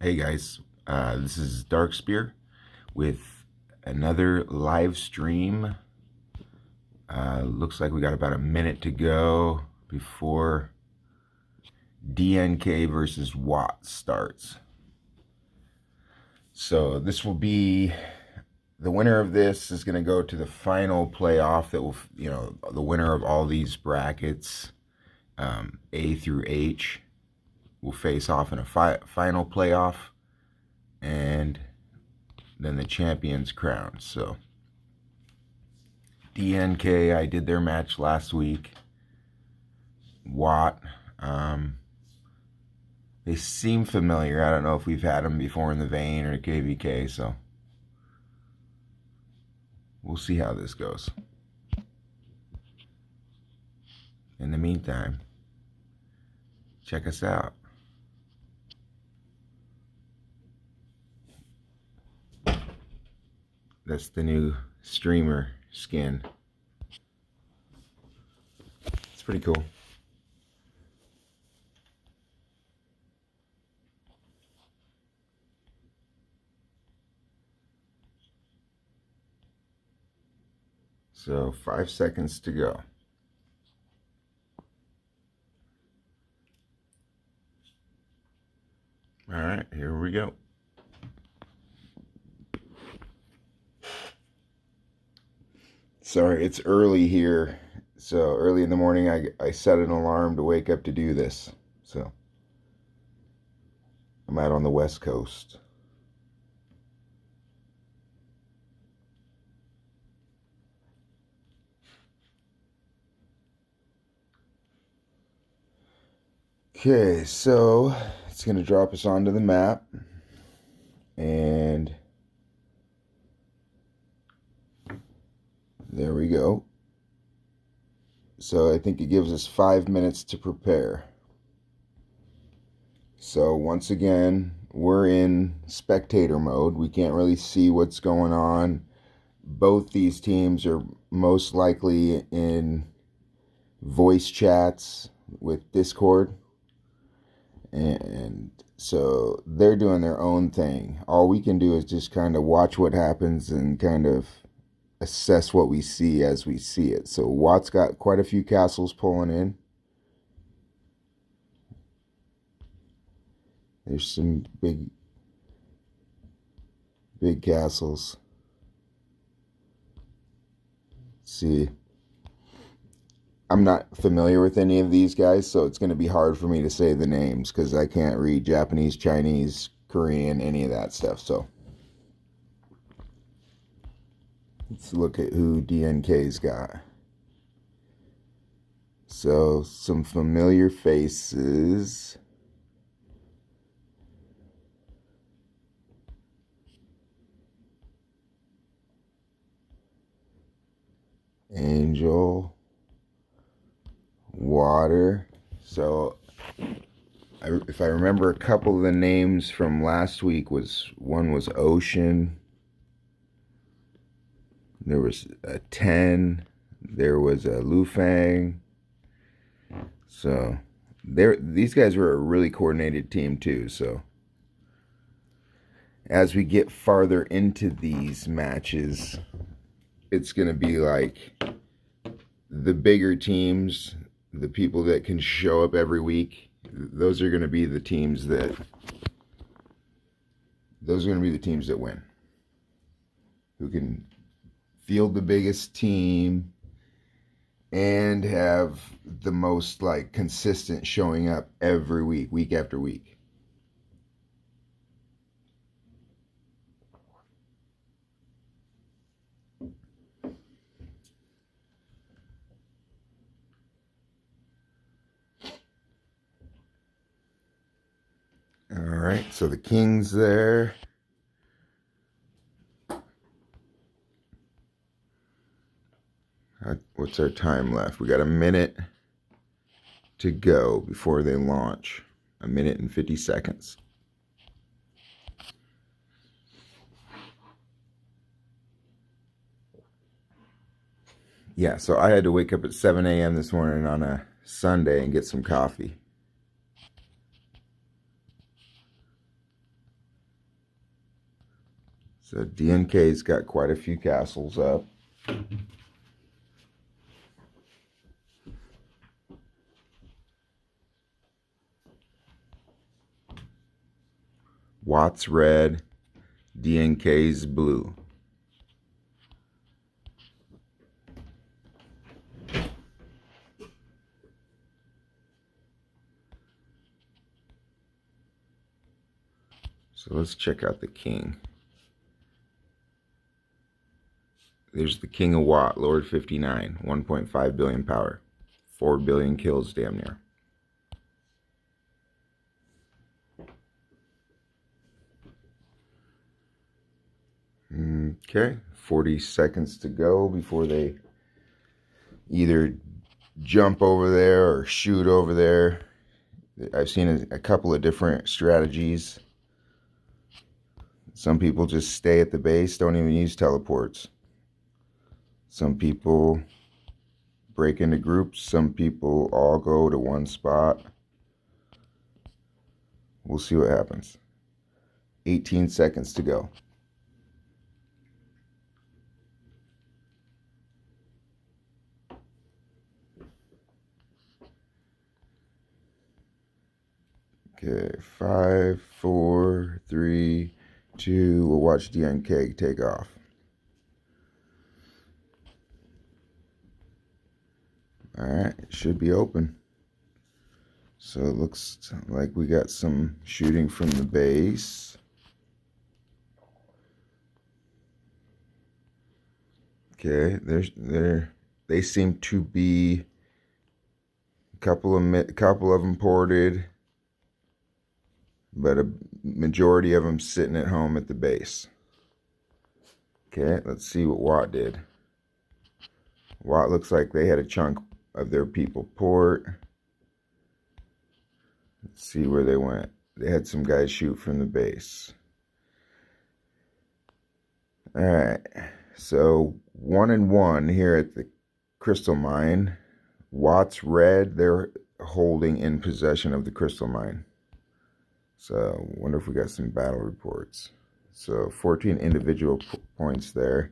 Hey guys, this is Dark Spear with another live stream. Looks like we got about a minute to go before DNK versus WAT starts. So this will be, the winner of this is going to go to the final playoff that will, the winner of all these brackets, A through H, will face off in a final playoff, and then the champion's crown. So DNK, I did their match last week. WAT, they seem familiar. I don't know if we've had them before in the vein or KVK, so we'll see how this goes. In the meantime, check us out. That's the new streamer skin. It's pretty cool. So 5 seconds to go. All right, here we go. Sorry, it's early here. So early in the morning, I set an alarm to wake up to do this. So I'm out on the West Coast. Okay, so it's going to drop us onto the map. And there we go. So I think it gives us 5 minutes to prepare. So once again, we're in spectator mode. We can't really see what's going on. Both these teams are most likely in voice chats with Discord. And so they're doing their own thing. All we can do is just kind of watch what happens and kind of assess what we see as we see it. So WAT's got quite a few castles pulling in. There's some big castles. Let's see. I'm not familiar with any of these guys, so it's going to be hard for me to say the names because I can't read Japanese, Chinese, Korean, any of that stuff. So let's look at who DNK's got. So some familiar faces. Angel. Water. So if I remember, a couple of the names from last week one was Ocean. There was a 10. There was a Lufang. So these guys were a really coordinated team too. So as we get farther into these matches, it's going to be like the bigger teams, the people that can show up every week, those are going to be the teams that win. Who can field the biggest team and have the most like consistent showing up every week, week after week. All right, so the king's there. What's our time left? We got a minute to go before they launch. A minute and 50 seconds. Yeah, so I had to wake up at 7 a.m. this morning on a Sunday and get some coffee. So DNK's got quite a few castles up. WAT's red, DNK's blue. So let's check out the king. There's the king of WAT, Lord 59, 1.5 billion power, 4 billion kills damn near. Okay, 40 seconds to go before they either jump over there or shoot over there. I've seen a couple of different strategies. Some people just stay at the base, don't even use teleports. Some people break into groups. Some people all go to one spot. We'll see what happens. 18 seconds to go. Okay, 5, 4, 3, 2. We'll watch DNK take off. Alright, it should be open. So it looks like we got some shooting from the base. Okay, they seem to be a couple of them ported, but a majority of them sitting at home at the base. Okay, let's see what WAT did. WAT looks like they had a chunk of their people port. Let's see where they went. They had some guys shoot from the base. Alright, so 1-1 here at the crystal mine. WAT's red, they're holding in possession of the crystal mine. So, wonder if we got some battle reports. So, 14 individual points there.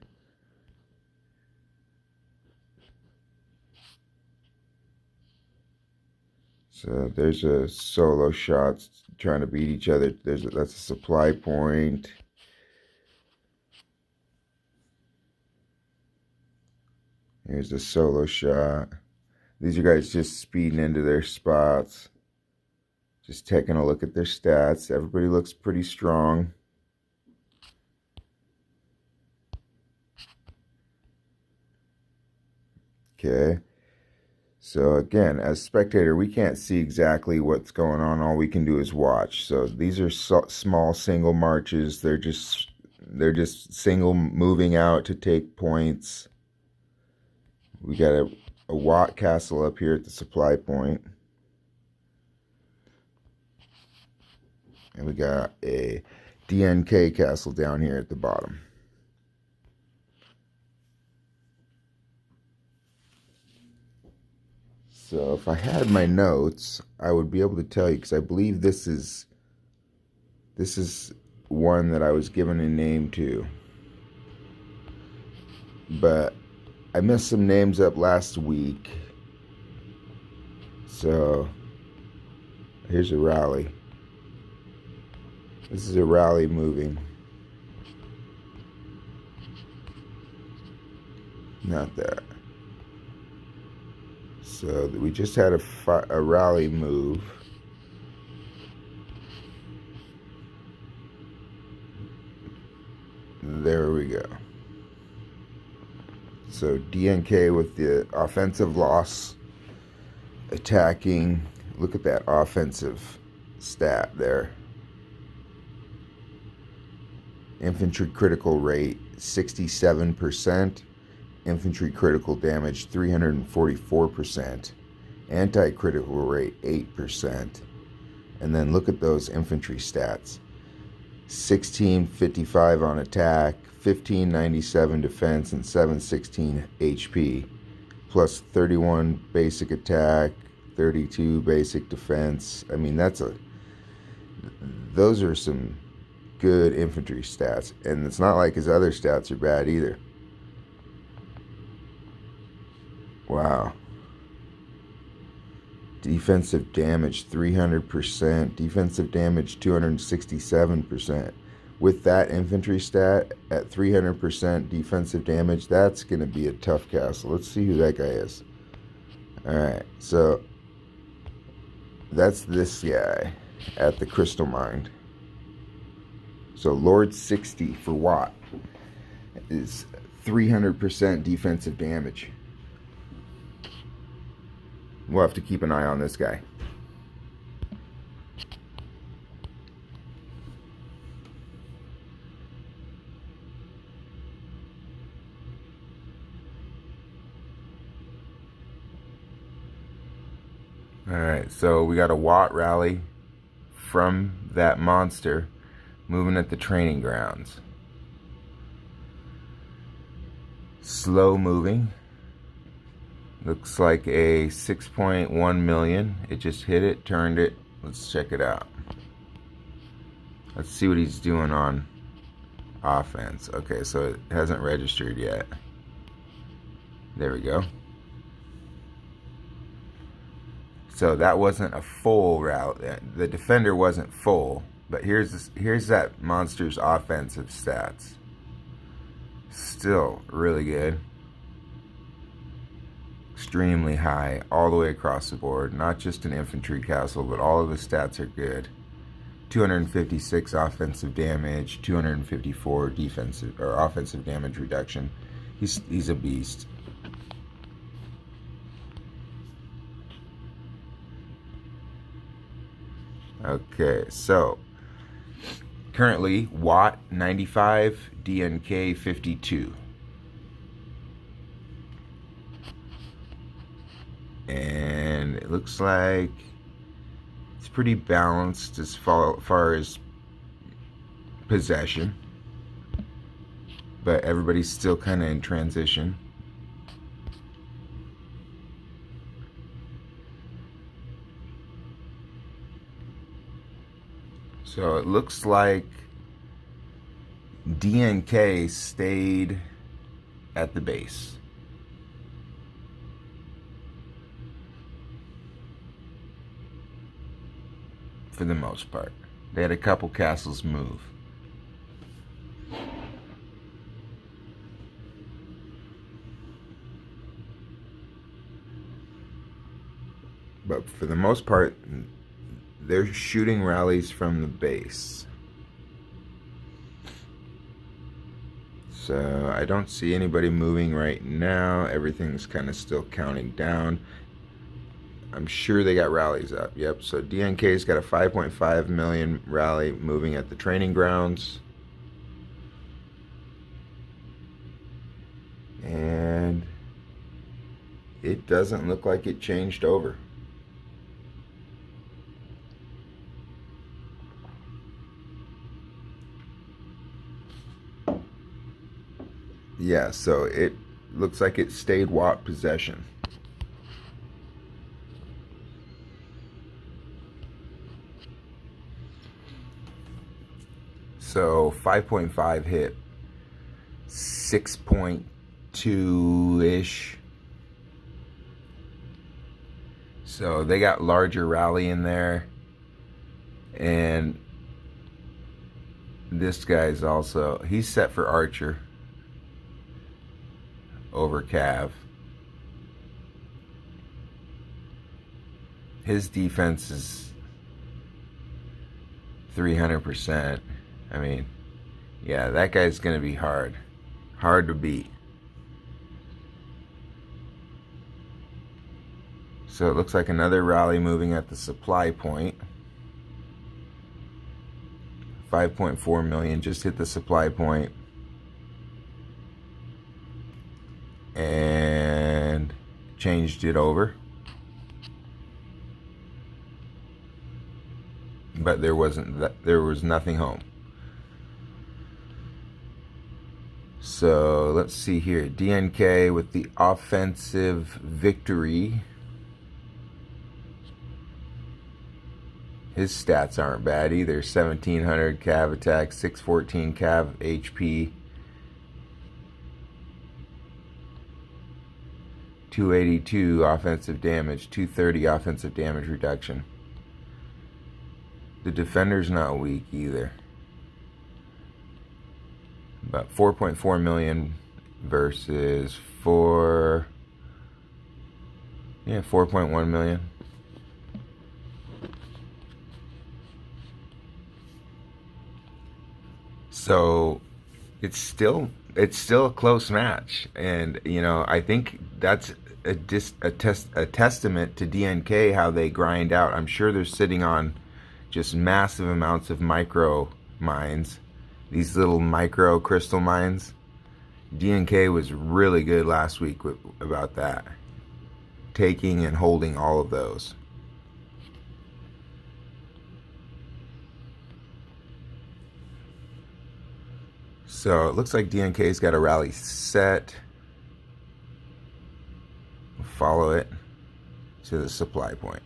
So, there's a solo shot trying to beat each other. That's a supply point. Here's a solo shot. These are guys just speeding into their spots. Just taking a look at their stats. Everybody looks pretty strong. Okay. So again, as spectator, we can't see exactly what's going on. All we can do is watch. So these are small single marches. They're just single moving out to take points. We got a WAT castle up here at the supply point. And we got a DNK castle down here at the bottom. So if I had my notes, I would be able to tell you, because I believe this is one that I was given a name to. But I messed some names up last week. So here's a rally. This is a rally moving. Not that. So we just had a rally move. There we go. So DNK with the offensive loss, attacking. Look at that offensive stat there. Infantry critical rate 67%. Infantry critical damage 344%. Anti-critical rate 8%. And then look at those infantry stats. 1655 on attack, 1597 defense, and 716 HP. Plus 31 basic attack, 32 basic defense. I mean, those are some good infantry stats, and it's not like his other stats are bad either. Wow. Defensive damage 300%, defensive damage 267%. With that infantry stat at 300% defensive damage, that's going to be a tough castle. Let's see who that guy is. Alright, so that's this guy at the Crystal Mine. So Lord 60 for WAT is 300% defensive damage. We'll have to keep an eye on this guy. Alright, so we got a WAT rally from that monster moving at the training grounds. Slow moving. Looks like a 6.1 million. It just hit it, turned it. Let's check it out. Let's see what he's doing on offense. Okay, so it hasn't registered yet. There we go. So that wasn't a full route. The defender wasn't full, but here's that monster's offensive stats. Still really good. Extremely high all the way across the board. Not just an infantry castle, but all of the stats are good. 256 offensive damage, 254 defensive or offensive damage reduction. He's a beast. Okay, so currently WAT 95, DNK 52. And it looks like it's pretty balanced as far as possession, but everybody's still kind of in transition. So it looks like DNK stayed at the base. For the most part. They had a couple castles move. But for the most part, they're shooting rallies from the base. So I don't see anybody moving right now. Everything's kind of still counting down. I'm sure they got rallies up. Yep, so DNK's got a 5.5 million rally moving at the training grounds. And it doesn't look like it changed over. Yeah, so it looks like it stayed WAT possession. So 5.5 hit 6.2-ish. So they got larger rally in there. And this guy's also, he's set for Archer over Cav. His defense is 300%. I mean, yeah, that guy's going to be hard to beat. So it looks like another rally moving at the supply point. 5.4 million just hit the supply point. And changed it over. But there was nothing home. So let's see here. DNK with the offensive victory. His stats aren't bad either. 1700 cav attack, 614 cav HP, 282 offensive damage, 230 offensive damage reduction. The defender's not weak either. About 4.4 million versus 4.1 million. So it's still a close match, and you know, I think that's a testament to DNK, how they grind out. I'm sure they're sitting on just massive amounts of micro mines, these little micro crystal mines. DNK was really good last week about that, taking and holding all of those. So it looks like DNK's got a rally set. We'll follow it to the supply point.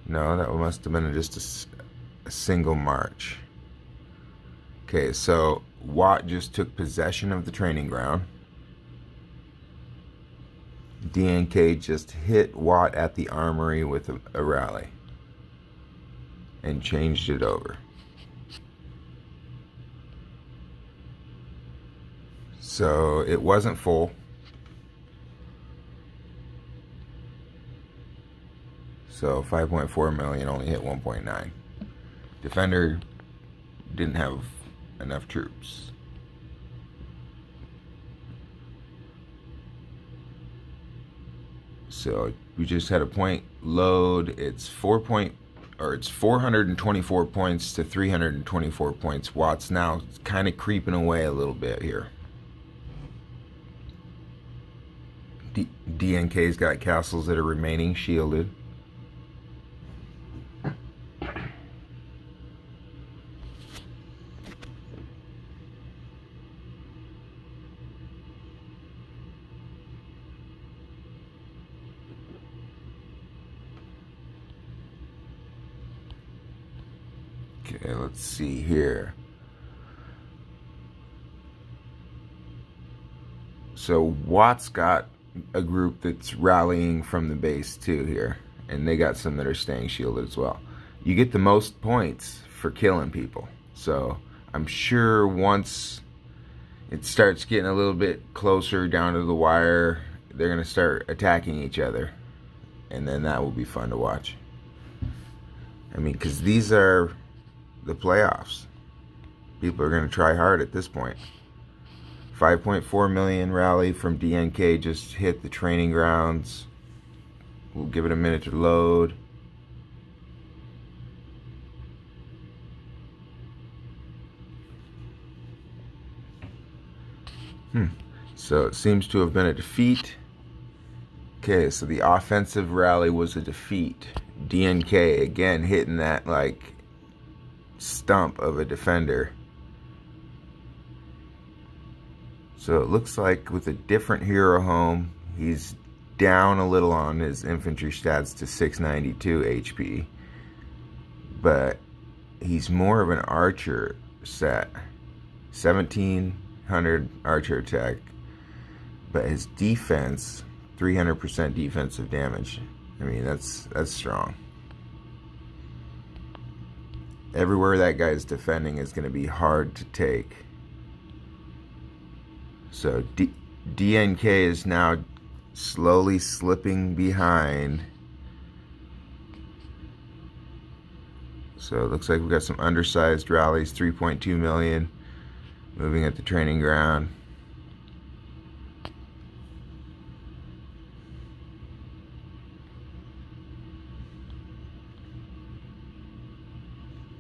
No, that must have been just a single march. Okay, so WAT just took possession of the training ground. DNK just hit WAT at the armory with a rally and changed it over. So it wasn't full. So 5.4 million only hit 1.9. Defender didn't have enough troops. So we just had a point load. It's 424 points to 324 points. Watt's now kind of creeping away a little bit here. DNK's got castles that are remaining shielded. Okay, let's see here. So Watt's got a group that's rallying from the base too here, and they got some that are staying shielded as well. You get the most points for killing people, so I'm sure once it starts getting a little bit closer down to the wire, they're gonna start attacking each other, and then that will be fun to watch. I mean, because these are the playoffs. People are gonna try hard at this point. 5.4 million rally from DNK just hit the training grounds. We'll give it a minute to load. So it seems to have been a defeat. Okay, so the offensive rally was a defeat. DNK again hitting that like stump of a defender. So it looks like with a different hero home, he's down a little on his infantry stats to 692 HP. But he's more of an archer set. 1700 archer attack. But his defense, 300% defensive damage. I mean, that's strong. Everywhere that guy's defending is going to be hard to take. So DNK is now slowly slipping behind. So it looks like we've got some undersized rallies, 3.2 million, moving at the training ground.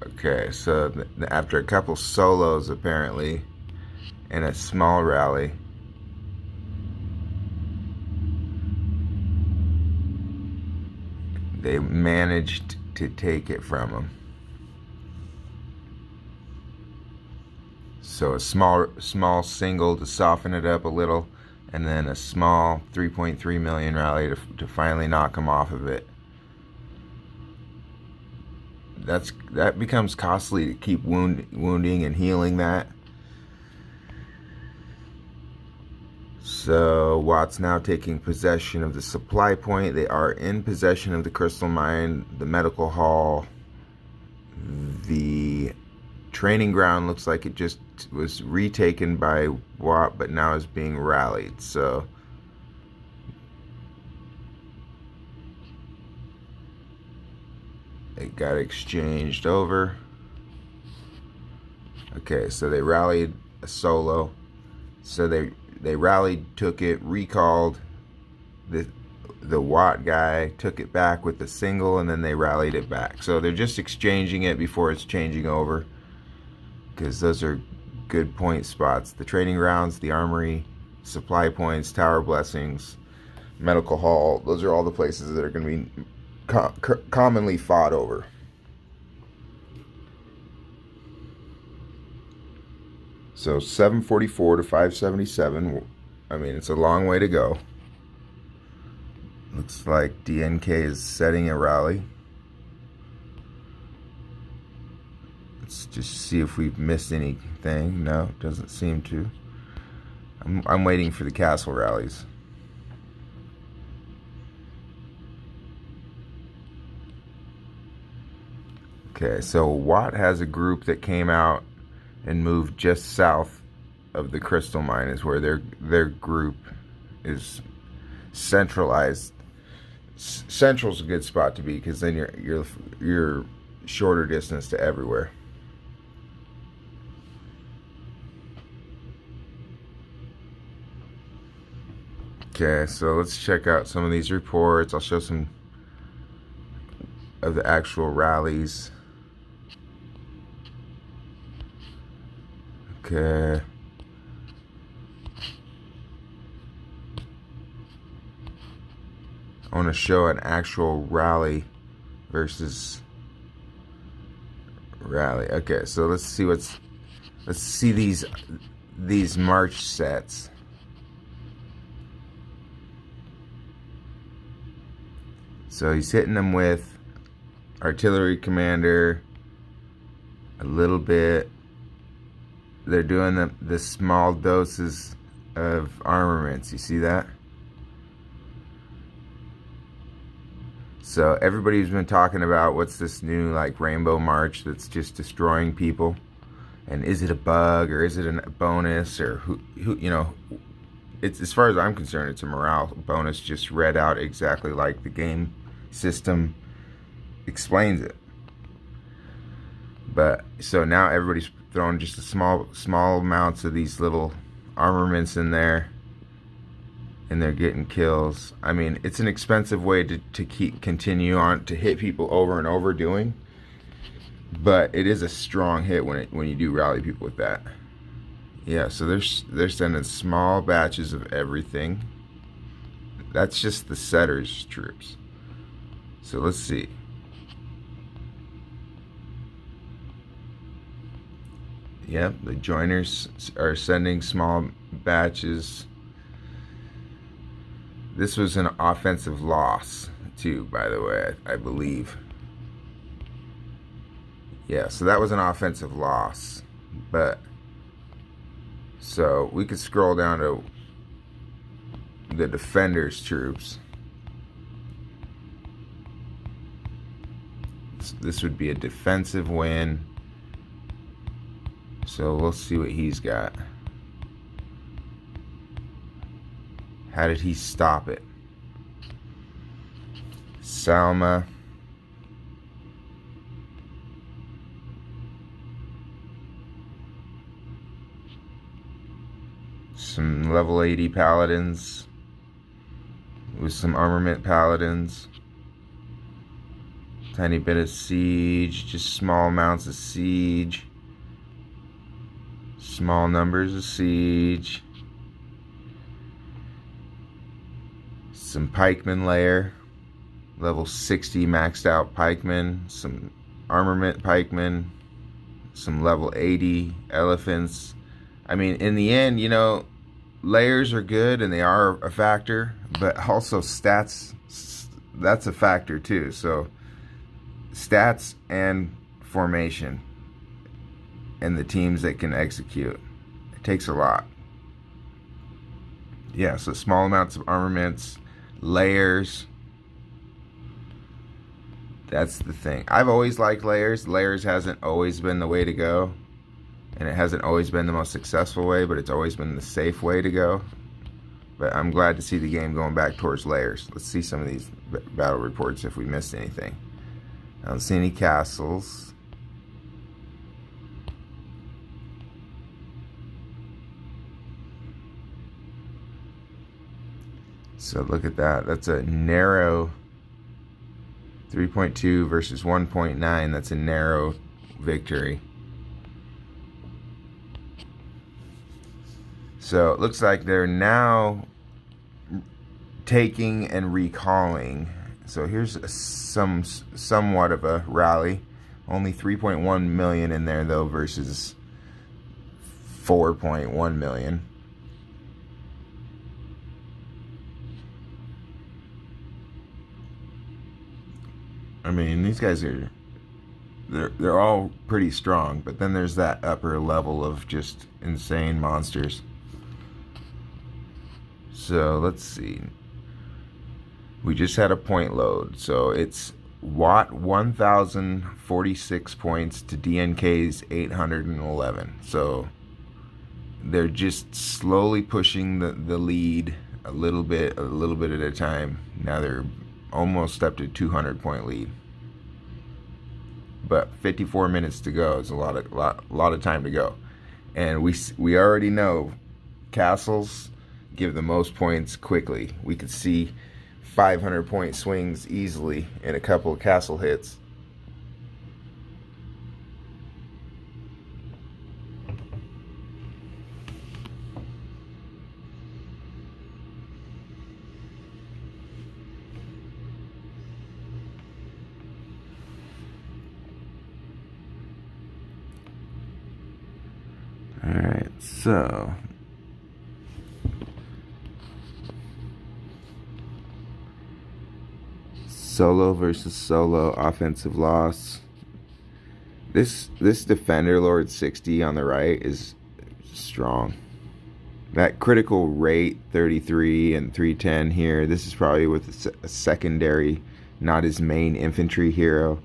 Okay, so after a couple solos apparently, and a small rally, they managed to take it from him. So a small single to soften it up a little, and then a small 3.3 million rally to finally knock him off of it. that becomes costly to keep wounding and healing that. So WAT's now taking possession of the supply point. They are in possession of the crystal mine, the medical hall. The training ground looks like it just was retaken by WAT, but now is being rallied. So it got exchanged over. Okay, so they rallied a solo. So they rallied, took it, recalled. The WAT guy took it back with the single, and then they rallied it back. So they're just exchanging it before it's changing over, because those are good point spots. The training grounds, the armory, supply points, tower blessings, medical hall. Those are all the places that are going to be commonly fought over. So 744 to 577. I mean, it's a long way to go. Looks like DNK is setting a rally. Let's just see if we've missed anything. No, doesn't seem to. I'm waiting for the castle rallies. Okay, so WAT has a group that came out and moved just south of the crystal mine, is where their group is centralized. Central's a good spot to be, because then you're shorter distance to everywhere. Okay, so let's check out some of these reports. I'll show some of the actual rallies. Okay. I want to show an actual rally versus rally. Okay, so let's see these march sets. So he's hitting them with artillery commander a little bit. They're doing the small doses of armaments. You see that? So everybody's been talking about what's this new like rainbow march that's just destroying people, and is it a bug or is it a bonus, or who you know? It's, as far as I'm concerned, it's a morale bonus just read out exactly like the game system explains it. But so now everybody's throwing just a small amounts of these little armaments in there, and they're getting kills. I mean, it's an expensive way to continue on to hit people over and over doing, but it is a strong hit when you do rally people with that. Yeah, so they're sending small batches of everything. That's just the setters troops. So let's see. Yep, the joiners are sending small batches. This was an offensive loss too, by the way, I believe. Yeah, so that was an offensive loss. But so we could scroll down to the defenders troops. This would be a defensive win. So we'll see what he's got. How did he stop it? Salma. Some level 80 paladins with some armament paladins. Tiny bit of siege, just small amounts of siege. Small numbers of siege. Some pikeman layer. Level 60 maxed out pikemen. Some armament pikemen. Some level 80 elephants. I mean, in the end, you know, layers are good and they are a factor, but also stats, that's a factor too. So stats and formation, and the teams that can execute. It takes a lot. Yeah, so small amounts of armaments, layers. That's the thing. I've always liked layers. Layers hasn't always been the way to go, and it hasn't always been the most successful way, but it's always been the safe way to go. But I'm glad to see the game going back towards layers. Let's see some of these battle reports if we missed anything. I don't see any castles. So look at that. That's a narrow 3.2 versus 1.9. That's a narrow victory. So it looks like they're now taking and recalling. So here's somewhat of a rally. Only 3.1 million in there though versus 4.1 million. I mean, these guys are they're all pretty strong, but then there's that upper level of just insane monsters. So let's see. We just had a point load. So it's WAT 1,046 points to DNK's 811. So they're just slowly pushing the lead a little bit at a time. Now they're almost up to 200 point lead. But 54 minutes to go is a lot of time to go. And we already know castles give the most points quickly. We could see 500 point swings easily in a couple of castle hits. All right, so solo versus solo offensive loss. This defender Lord 60 on the right is strong. That critical rate 33 and 310 here. This is probably with a secondary, not his main infantry hero.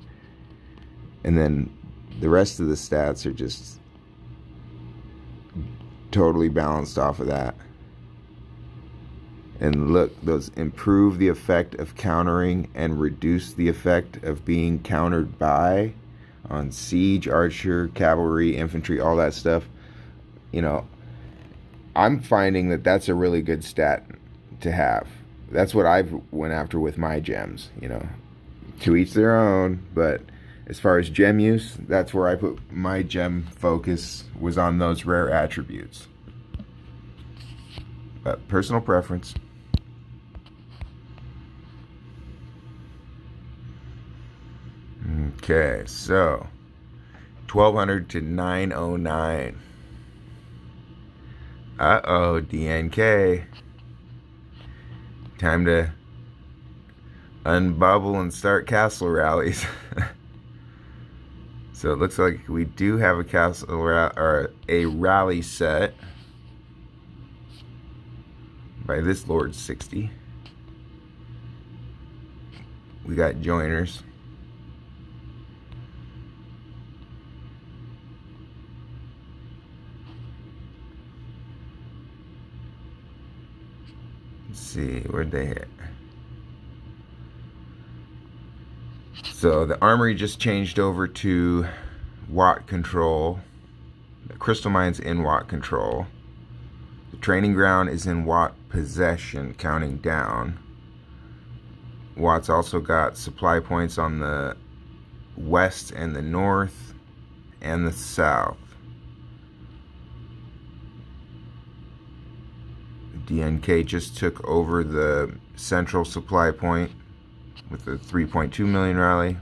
And then the rest of the stats are just totally balanced off of that. And look, those improve the effect of countering and reduce the effect of being countered by on siege, archer, cavalry, infantry, all that stuff. You know, I'm finding that that's a really good stat to have. That's what I've went after with my gems, you know. To each their own, but as far as gem use, that's where I put my gem focus, was on those rare attributes. But personal preference. Okay, so 1200 to 909. Uh-oh, DNK. Time to unbubble and start castle rallies. So it looks like we do have a castle or a rally set by this Lord 60. We got joiners. Let's see, where'd they hit? So the armory just changed over to WAT control. The crystal mine's in WAT control. The training ground is in WAT possession, counting down. WAT's also got supply points on the west and the north and the south. DNK just took over the central supply point with the 3.2 million rally.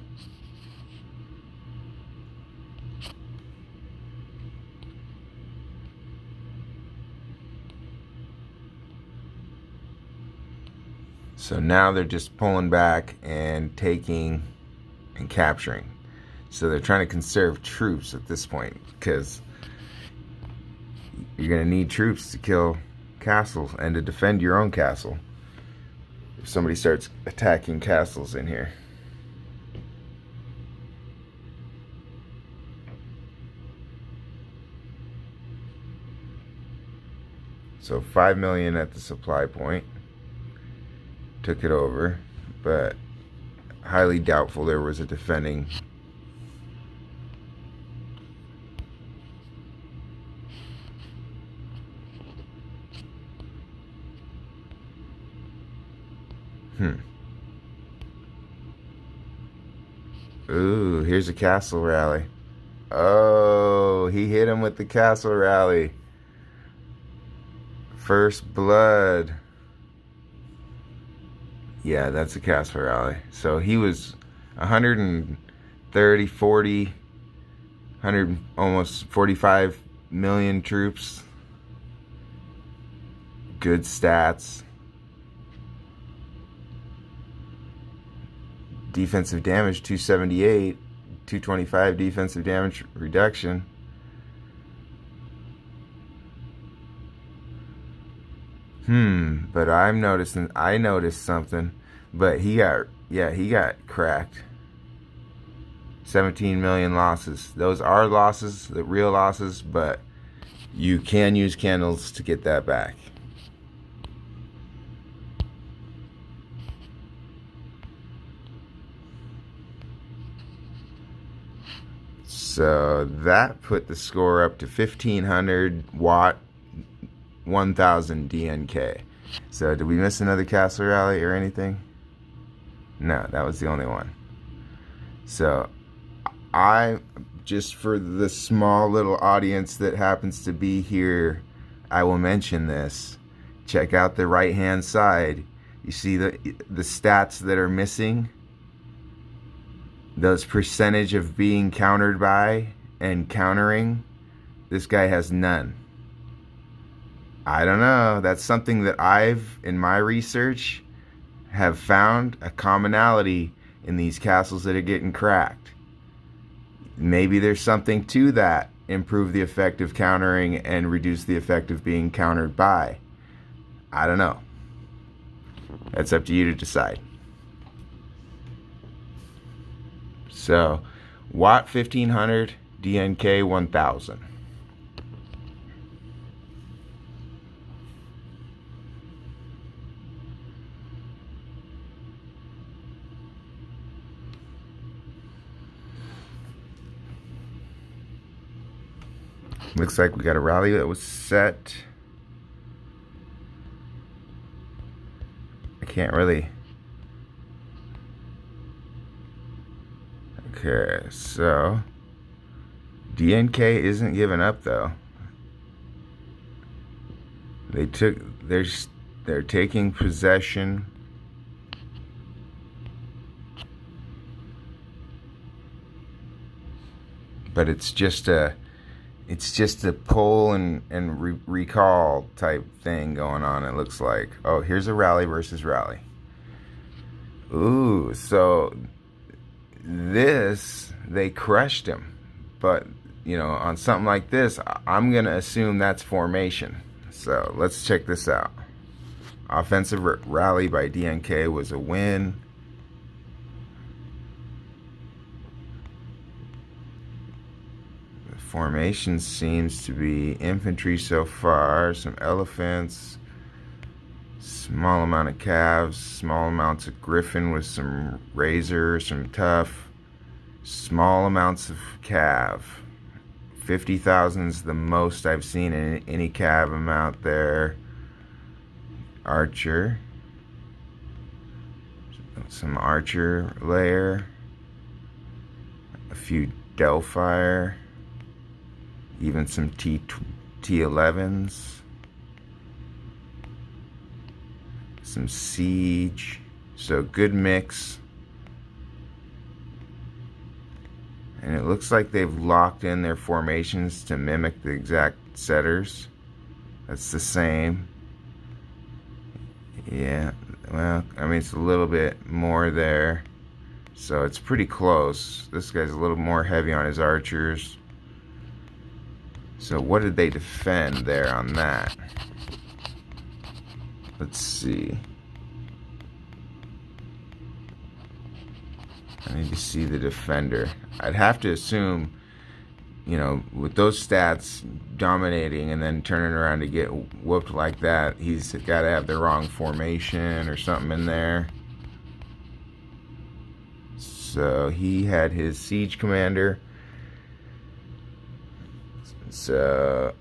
So now they're just pulling back and taking and capturing. So they're trying to conserve troops at this point, because you're going to need troops to kill castles and to defend your own castle if somebody starts attacking castles in here. So 5 million at the supply point. Took it over, but highly doubtful there was a defending. Ooh, here's a castle rally. Oh, he hit him with the castle rally. First blood. Yeah, that's a castle rally. So he was 130, 40, 100, almost 45 million troops. Good stats. Defensive damage 278, 225 defensive damage reduction. But I noticed something. But he got cracked. 17 million losses. Those are losses, the real losses, but you can use candles to get that back. So that put the score up to 1500 WAT, 1000 DNK. So did we miss another castle rally or anything? No, that was the only one. So I, just for the small little audience that happens to be here, I will mention this. Check out the right hand side. You see the stats that are missing? Those percentage of being countered by and countering. This guy has none. I don't know. That's something that I've, in my research, have found a commonality in these castles that are getting cracked. Maybe there's something to that. Improve the effect of countering and reduce the effect of being countered by. I don't know. That's up to you to decide. So, WAT 1500, DNK 1000. Looks like we got a rally that was set. I can't really. Okay, so DNK isn't giving up though. They're taking possession. But it's just a pull and recall type thing going on, it looks like. Oh, here's a rally versus rally. Ooh, so this, they crushed him. But, you know, on something like this, I'm going to assume that's formation. So let's check this out. Offensive rally by DNK was a win. The formation seems to be infantry so far, some elephants, small amount of calves, small amounts of griffin with some razor, some tough, small amounts of cav. 50,000 is the most I've seen in any cav amount there. Archer, some archer layer, a few Delphi, even some T11s, some siege. So good mix. And it looks like they've locked in their formations to mimic the exact setters. That's the same. Yeah, well, I mean, it's a little bit more there. So it's pretty close. This guy's a little more heavy on his archers. So what did they defend there on that? Let's see. I need to see the defender. I'd have to assume, you know, with those stats dominating and then turning around to get whooped like that, he's got to have the wrong formation or something in there. So he had his siege commander. So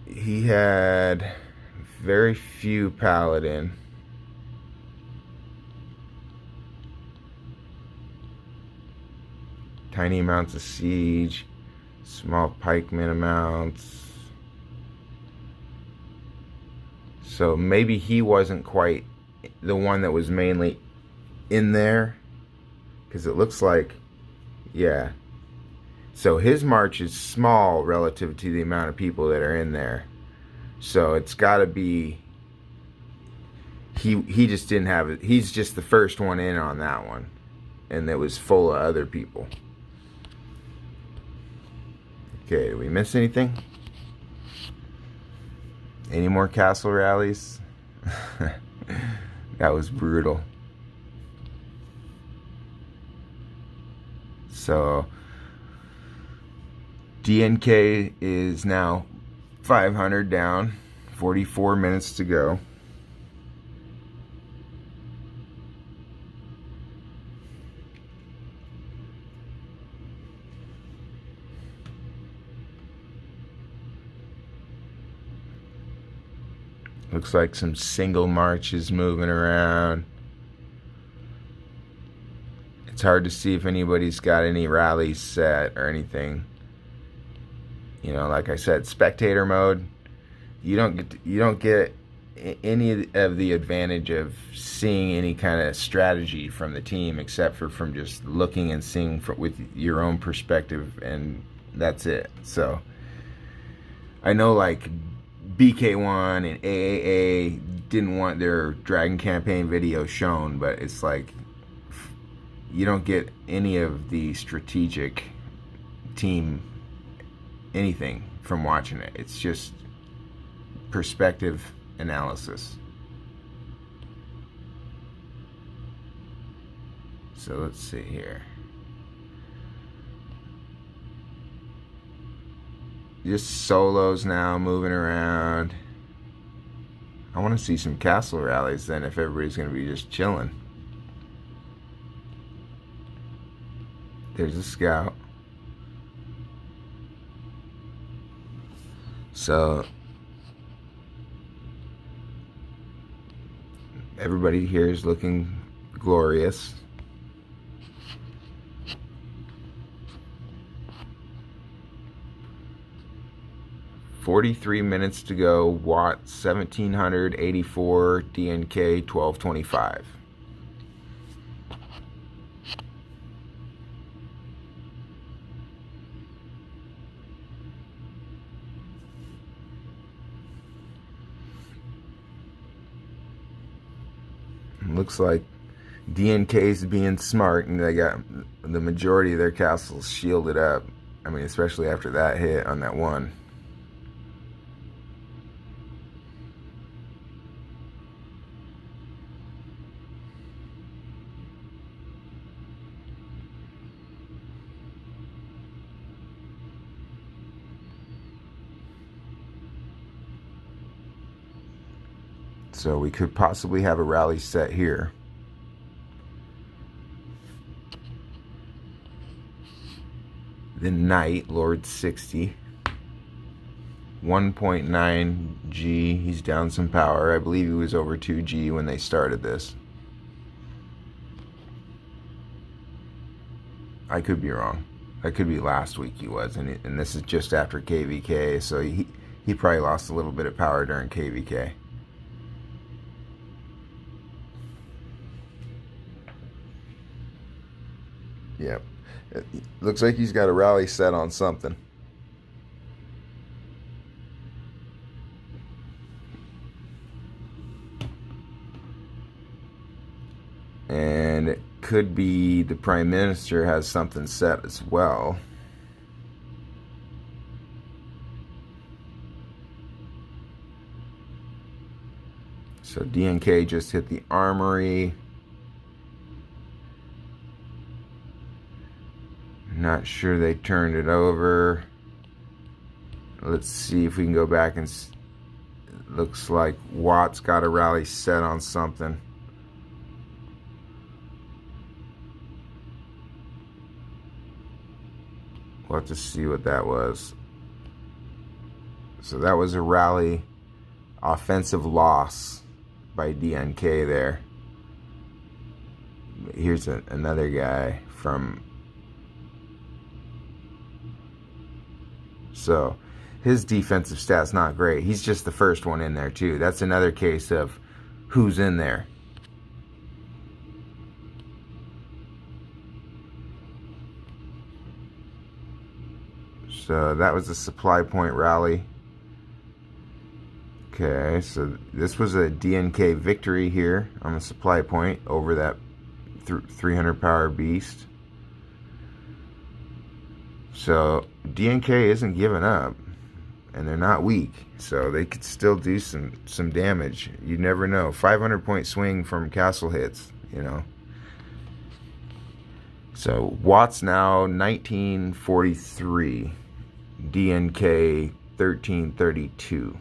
he had very few paladin. Tiny amounts of siege, small pikeman amounts. So maybe he wasn't quite the one that was mainly in there, because it looks like, yeah. So his march is small relative to the amount of people that are in there. So it's got to be, he just didn't have it. He's just the first one in on that one, and it was full of other people. Okay, did we miss anything? Any more castle rallies? That was brutal. So DNK is now 500 down, 44 minutes to go. Looks like some single marches moving around. It's hard to see if anybody's got any rallies set or anything. You know, like I said, spectator mode, you don't get any of the advantage of seeing any kind of strategy from the team, except for from just looking and seeing with your own perspective, and that's it. So I know, like, BK1 and AAA didn't want their Dragon campaign video shown, but it's like you don't get any of the strategic team anything from watching it. It's just perspective analysis. So let's see here. Just solos now moving around. I want to see some castle rallies then, if everybody's going to be just chilling. There's a scout. So everybody here is looking glorious. "43 minutes to go, WAT 1784, DNK 1225. Looks like DNK's being smart, and they got the majority of their castles shielded up. I mean, especially after that hit on that one. So we could possibly have a rally set here. The Knight, Lord 60. 1.9 G. He's down some power. I believe he was over 2 G when they started this. I could be wrong. That could be last week he was, and this is just after KVK, so he probably lost a little bit of power during KVK. Yep. It looks like he's got a rally set on something. And it could be the Prime Minister has something set as well. So DNK just hit the Armory. Not sure they turned it over. Let's see if we can go back and... Looks like WAT's got a rally set on something. We'll have to see what that was. So that was a rally offensive loss by DNK there. Here's another guy from... So his defensive stats not great. He's just the first one in there too. That's another case of who's in there. So that was a supply point rally. Okay, so this was a DNK victory here on the supply point over that 300 power beast. So DNK isn't giving up, and they're not weak, so they could still do some damage. You never know. 500 point swing from castle hits, you know. So WAT's now 1943, DNK 1332.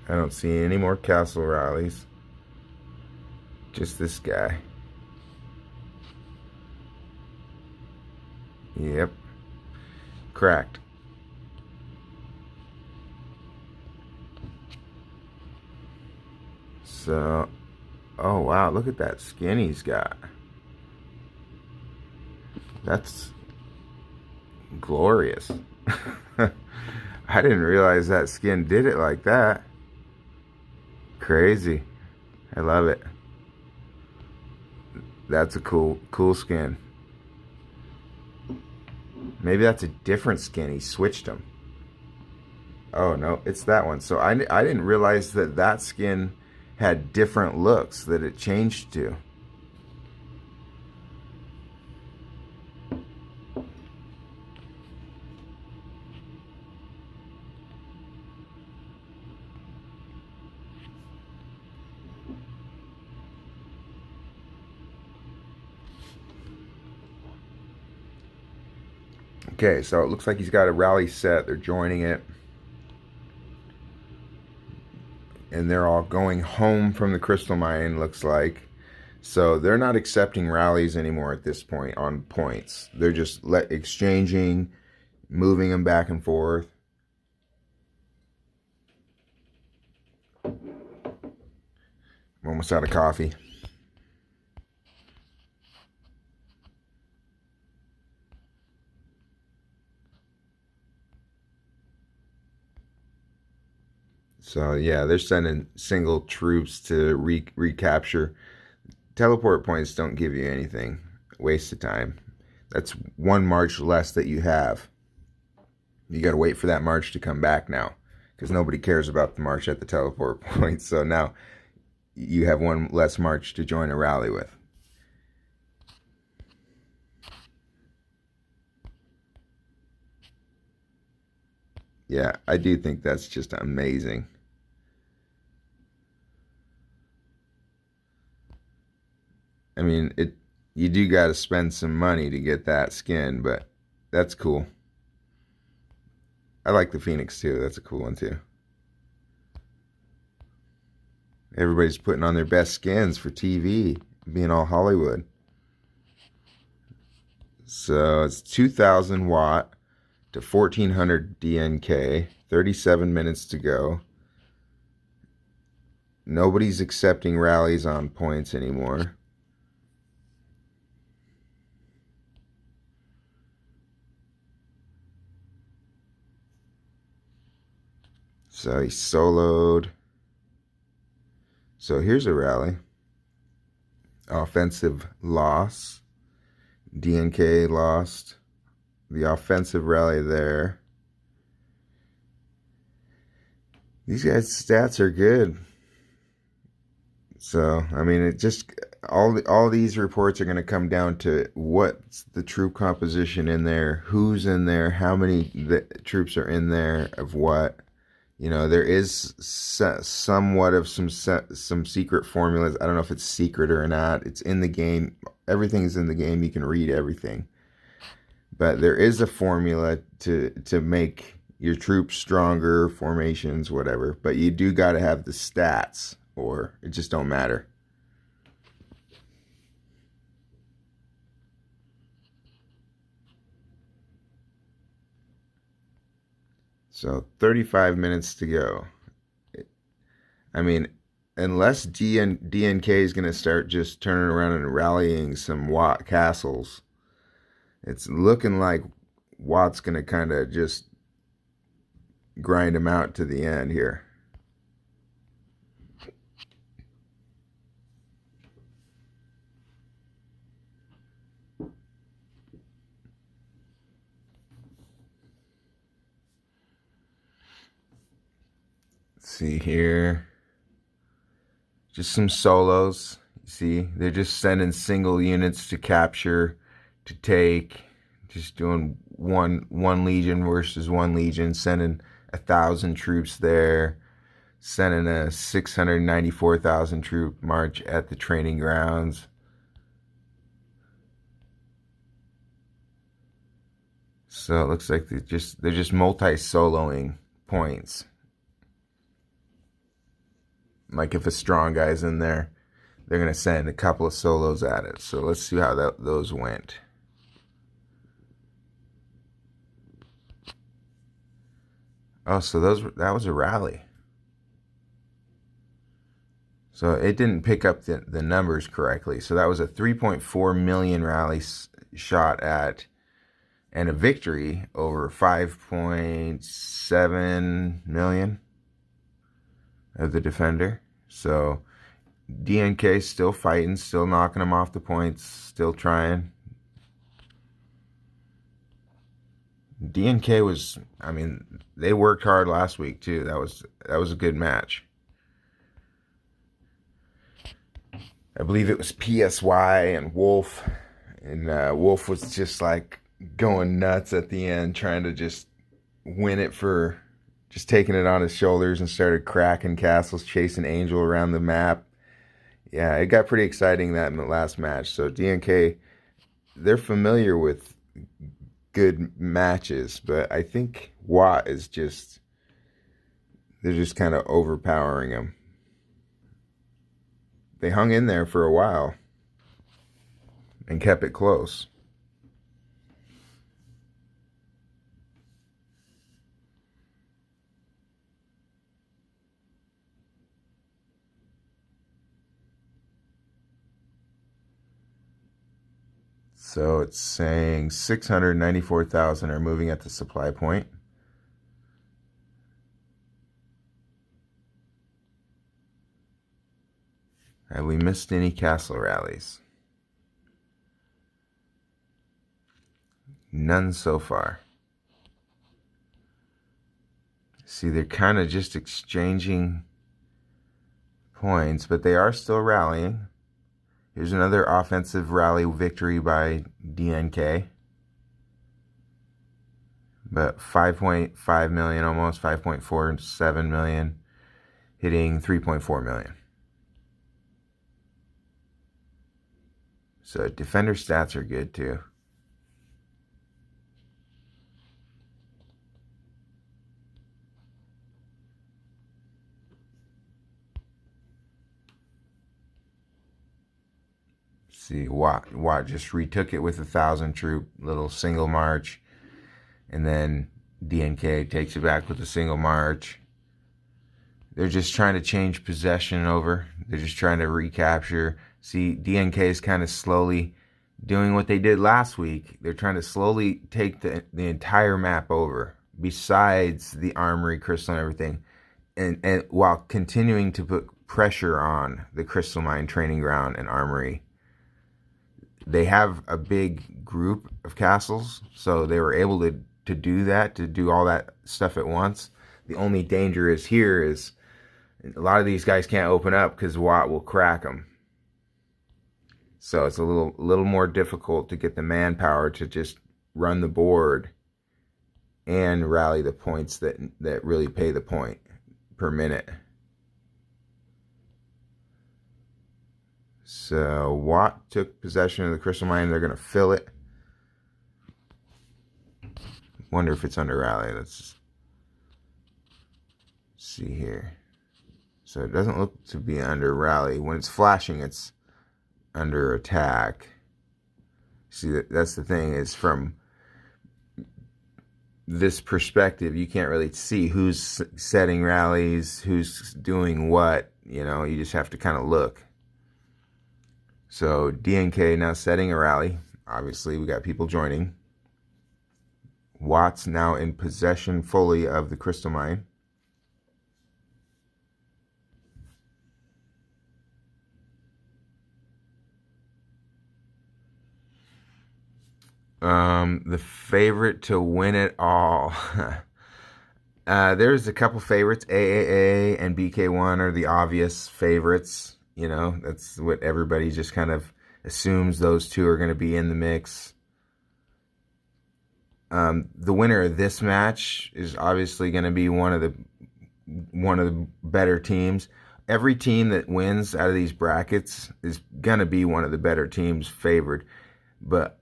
I don't see any more castle rallies. Just this guy. Yep. Cracked. So, oh wow, look at that skin he's got. That's glorious. I didn't realize that skin did it like that. Crazy. I love it. That's a cool skin. Maybe that's a different skin. He switched them. Oh no, it's that one. So I didn't realize that skin had different looks that it changed to. Okay, so it looks like he's got a rally set. They're joining it. And they're all going home from the crystal mine, looks like. So they're not accepting rallies anymore at this point on points. They're just exchanging, moving them back and forth. I'm almost out of coffee. So yeah, they're sending single troops to recapture. Teleport points don't give you anything. Waste of time. That's one march less that you have. You got to wait for that march to come back now, because nobody cares about the march at the teleport point. So now you have one less march to join a rally with. Yeah, I do think that's just amazing. I mean, you do got to spend some money to get that skin, but that's cool. I like the Phoenix too. That's a cool one too. Everybody's putting on their best skins for TV, being all Hollywood. So it's 2000 watt to 1400 DNK, 37 minutes to go. Nobody's accepting rallies on points anymore. So he soloed. So here's a rally. Offensive loss. DNK lost the offensive rally there. These guys' stats are good. So, I mean, it just all these reports are going to come down to what's the troop composition in there, who's in there, how many troops are in there of what. You know, there is somewhat of some secret formulas. I don't know if it's secret or not. It's in the game. Everything's in the game. You can read everything. But there is a formula to make your troops stronger, formations, whatever. But you do got to have the stats, or it just don't matter. So 35 minutes to go. I mean, unless DNK is going to start just turning around and rallying some WAT castles, it's looking like WAT's going to kind of just grind them out to the end here. Let's see here. Just some solos. You see, they're just sending single units to capture, to take. Just doing one legion versus one legion, sending 1,000 troops there, sending a 694,000 troop march at the training grounds. So it looks like they're just multi-soloing points. Like if a strong guy's in there, they're gonna send a couple of solos at it. So let's see how those went. Oh, so that was a rally. So it didn't pick up the numbers correctly. So that was a 3.4 million rally shot at, and a victory over 5.7 million of the defender. So DNK still fighting, still knocking them off the points, still trying. DNK was, I mean, they worked hard last week too. That was a good match. I believe it was PSY and Wolf, and Wolf was just like going nuts at the end, trying to just win it for just taking it on his shoulders, and started cracking castles, chasing Angel around the map. Yeah, it got pretty exciting that in the last match. So DNK, they're familiar with good matches, but I think WAT is they're just kind of overpowering them. They hung in there for a while and kept it close. So it's saying 694,000 are moving at the supply point. Have we missed any castle rallies? None so far. See, they're kind of just exchanging points, but they are still rallying. Here's another offensive rally victory by DNK. But 5.5 million, almost 5.47 million, hitting 3.4 million. So defender stats are good too. See, WAT just retook it with 1,000 troop, little single march, and then DNK takes it back with a single march. They're just trying to change possession over. They're just trying to recapture. See, DNK is kind of slowly doing what they did last week. They're trying to slowly take the entire map over, besides the armory, crystal, and everything, and while continuing to put pressure on the crystal mine, training ground, and armory. they have a big group of castles, so they were able to do that, to do all that stuff at once. The only danger is here is a lot of these guys can't open up because WAT will crack them. So it's a little more difficult to get the manpower to just run the board and rally the points that really pay the point per minute. So WAT took possession of the crystal mine. They're going to fill it. Wonder if it's under rally. Let's see here. So it doesn't look to be under rally. When it's flashing, it's under attack. See, that's the thing, is from this perspective, you can't really see who's setting rallies, who's doing what. You know, you just have to kind of look. So DNK now setting a rally. Obviously, we got people joining. WAT's now in possession fully of the crystal mine. The favorite to win it all. There's a couple favorites. AAA and BK1 are the obvious favorites. You know, that's what everybody just kind of assumes, those two are going to be in the mix. The winner of this match is obviously going to be one of the better teams. Every team that wins out of these brackets is going to be one of the better teams favored. But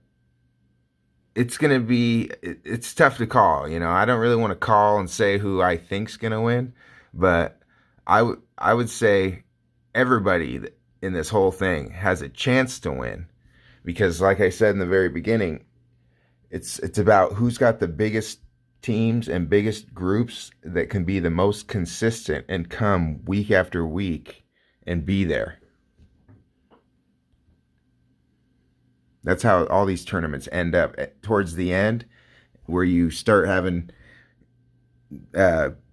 it's going to be, it's tough to call. You know, I don't really want to call and say who I think's going to win, but I would say everybody in this whole thing has a chance to win, because like I said in the very beginning, it's about who's got the biggest teams and biggest groups that can be the most consistent and come week after week and be there. That's how all these tournaments end up towards the end, where you start having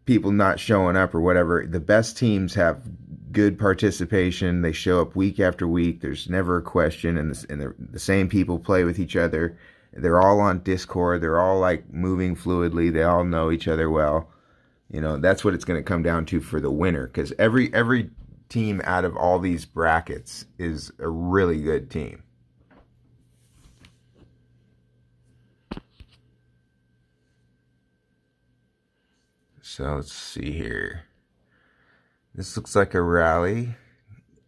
people not showing up or whatever. The best teams have good participation. They show up week after week. There's never a question, and the same people play with each other. They're all on Discord. They're all like moving fluidly. They all know each other well. You know, that's what it's going to come down to for the winner, because every team out of all these brackets is a really good team. So let's see here. This looks like a rally.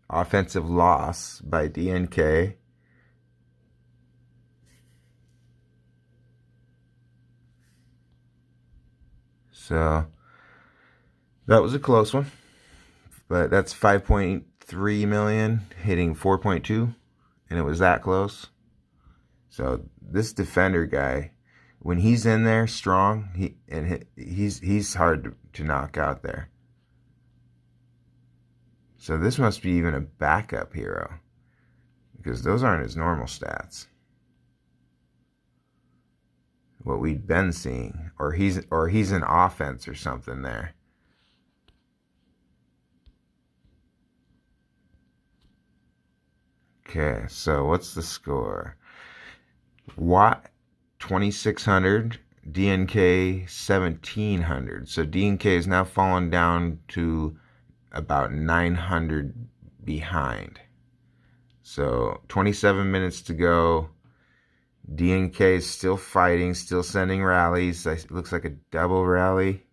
Offensive loss by DNK. So that was a close one. But that's 5.3 million hitting 4.2. And it was that close. So this defender guy, when he's in there strong, he's hard to knock out there. So this must be even a backup hero, because those aren't his normal stats. What we've been seeing, or he's in offense or something there. Okay, so what's the score? WAT 2,600, DNK 1,700. So DNK is now fallen down to about 900 behind. So 27 minutes to go. DNK is still fighting, still sending rallies. It looks like a double rally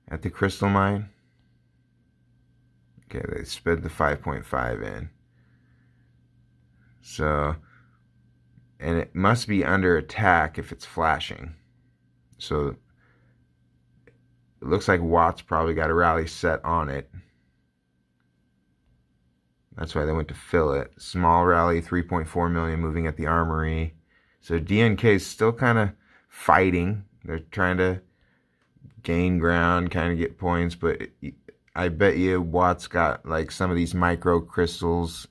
at the crystal mine. Okay, they sped the 5.5 in. So, and it must be under attack if it's flashing. So it looks like WAT's probably got a rally set on it. That's why they went to fill it. Small rally, 3.4 million moving at the armory. So DNK is still kind of fighting. They're trying to gain ground, kind of get points, but I bet you WAT's got like some of these micro crystals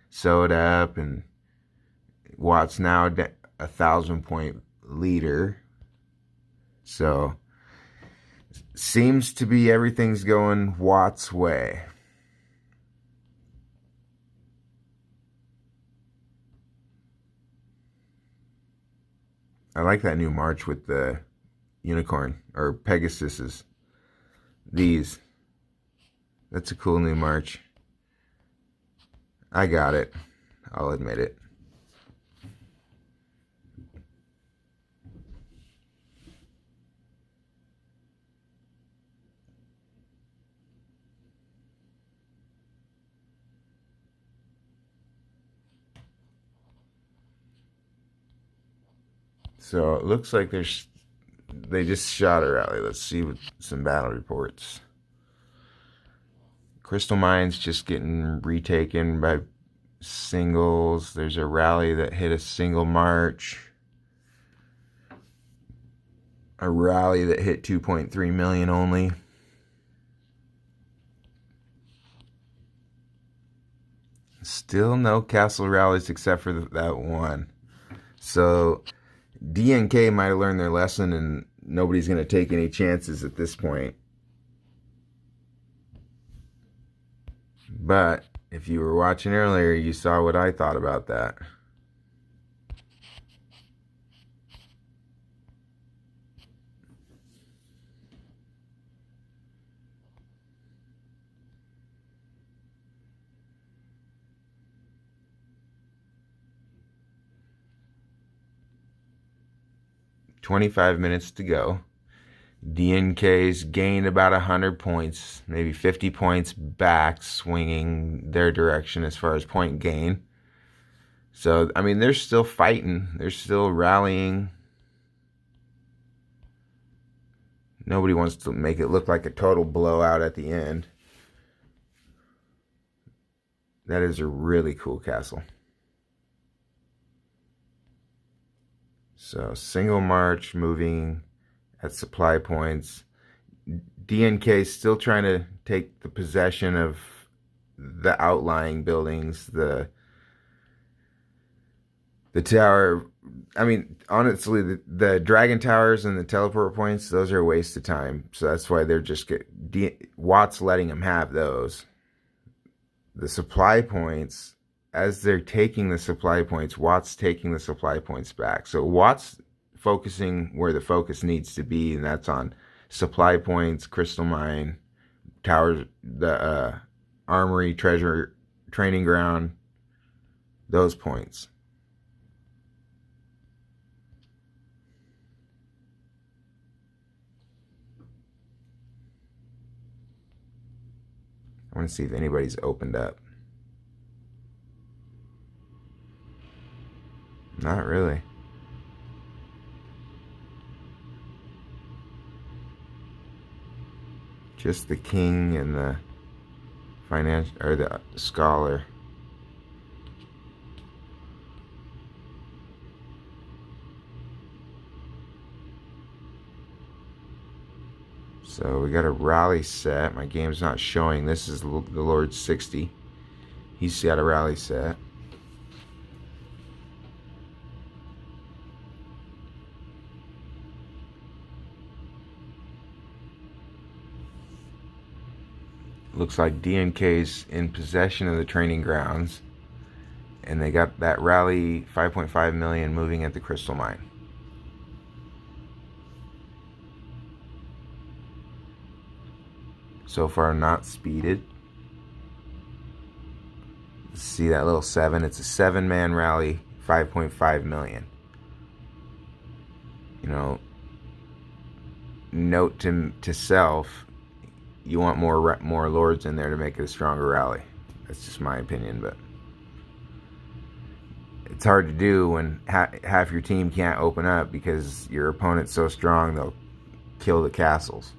sewed up, and WAT's now 1,000-point leader. So seems to be everything's going WAT's way. I like that new march with the unicorn or Pegasuses. These. That's a cool new march. I got it. I'll admit it. So it looks like they just shot a rally. Let's see what some battle reports. Crystal Mine's just getting retaken by singles. There's a rally that hit a single march. A rally that hit 2.3 million only. Still no castle rallies except for that one. So DNK might have learned their lesson and nobody's going to take any chances at this point. But if you were watching earlier, you saw what I thought about that. "25 minutes to go. DNK's gained about 100 points, maybe 50 points back, swinging their direction as far as point gain. So, I mean, they're still fighting. They're still rallying. Nobody wants to make it look like a total blowout at the end. That is a really cool castle. So, single march moving at supply points. DNK is still trying to take the possession of the outlying buildings, the tower. I mean, honestly, the dragon towers and the teleport points, those are a waste of time. So that's why they're just WAT's letting them have those. The supply points, as they're taking the supply points, WAT's taking the supply points back. So WAT's focusing where the focus needs to be, and that's on supply points, crystal mine, towers, the armory, treasure, training ground, those points. I want to see if anybody's opened up. Not really. Just the king and the financial, or the scholar. So we got a rally set. My game's not showing. This is the Lord 60. He's got a rally set. Looks like DNK's in possession of the training grounds, and they got that rally 5.5 million moving at the crystal mine. So far not speeded. See that little 7? It's a 7-man rally, 5.5 million. You know, note to self, you want more lords in there to make it a stronger rally. That's just my opinion, but it's hard to do when half your team can't open up because your opponent's so strong they'll kill the castles.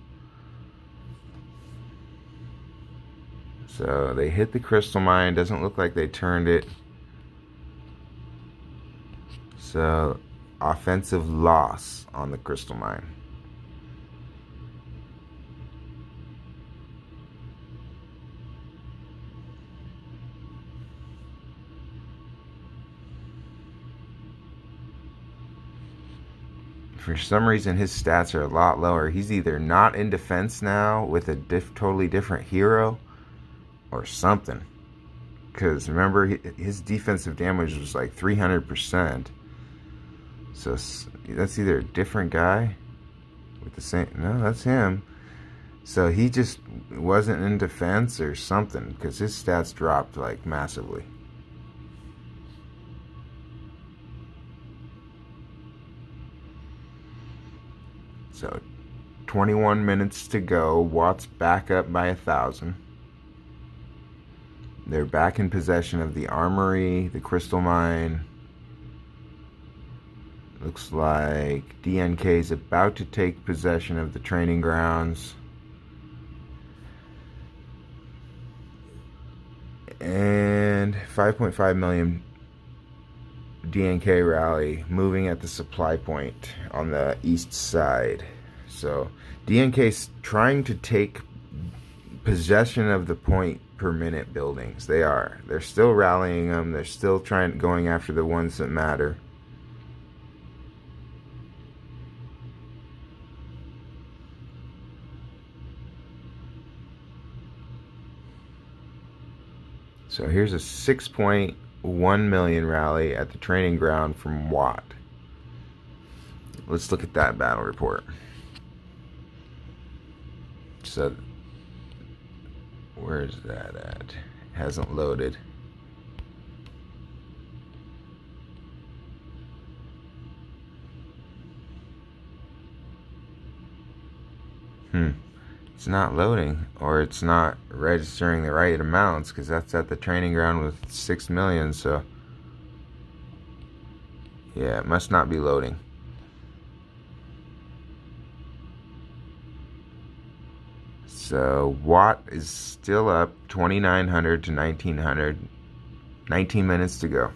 So they hit the crystal mine. Doesn't look like they turned it. So offensive loss on the crystal mine. For some reason, his stats are a lot lower. He's either not in defense now with a totally different hero or something. Because remember, his defensive damage was like 300%. So that's either a different guy with the same. No, that's him. So he just wasn't in defense or something, because his stats dropped like massively. So 21 minutes to go. Watts back up by 1,000. They're back in possession of the armory, the crystal mine. Looks like DNK is about to take possession of the training grounds. And 5.5 million DNK rally moving at the supply point on the east side. So DNK's trying to take possession of the point per minute buildings. They're still rallying them. They're still going after the ones that matter. So here's a 6.1 million rally at the training ground from WAT. Let's look at that battle report. So where's that at? It hasn't loaded. It's not loading, or it's not registering the right amounts, because that's at the training ground with 6 million. So yeah, it must not be loading. So WAT is still up 2,900 to 1,900. 19 minutes to go.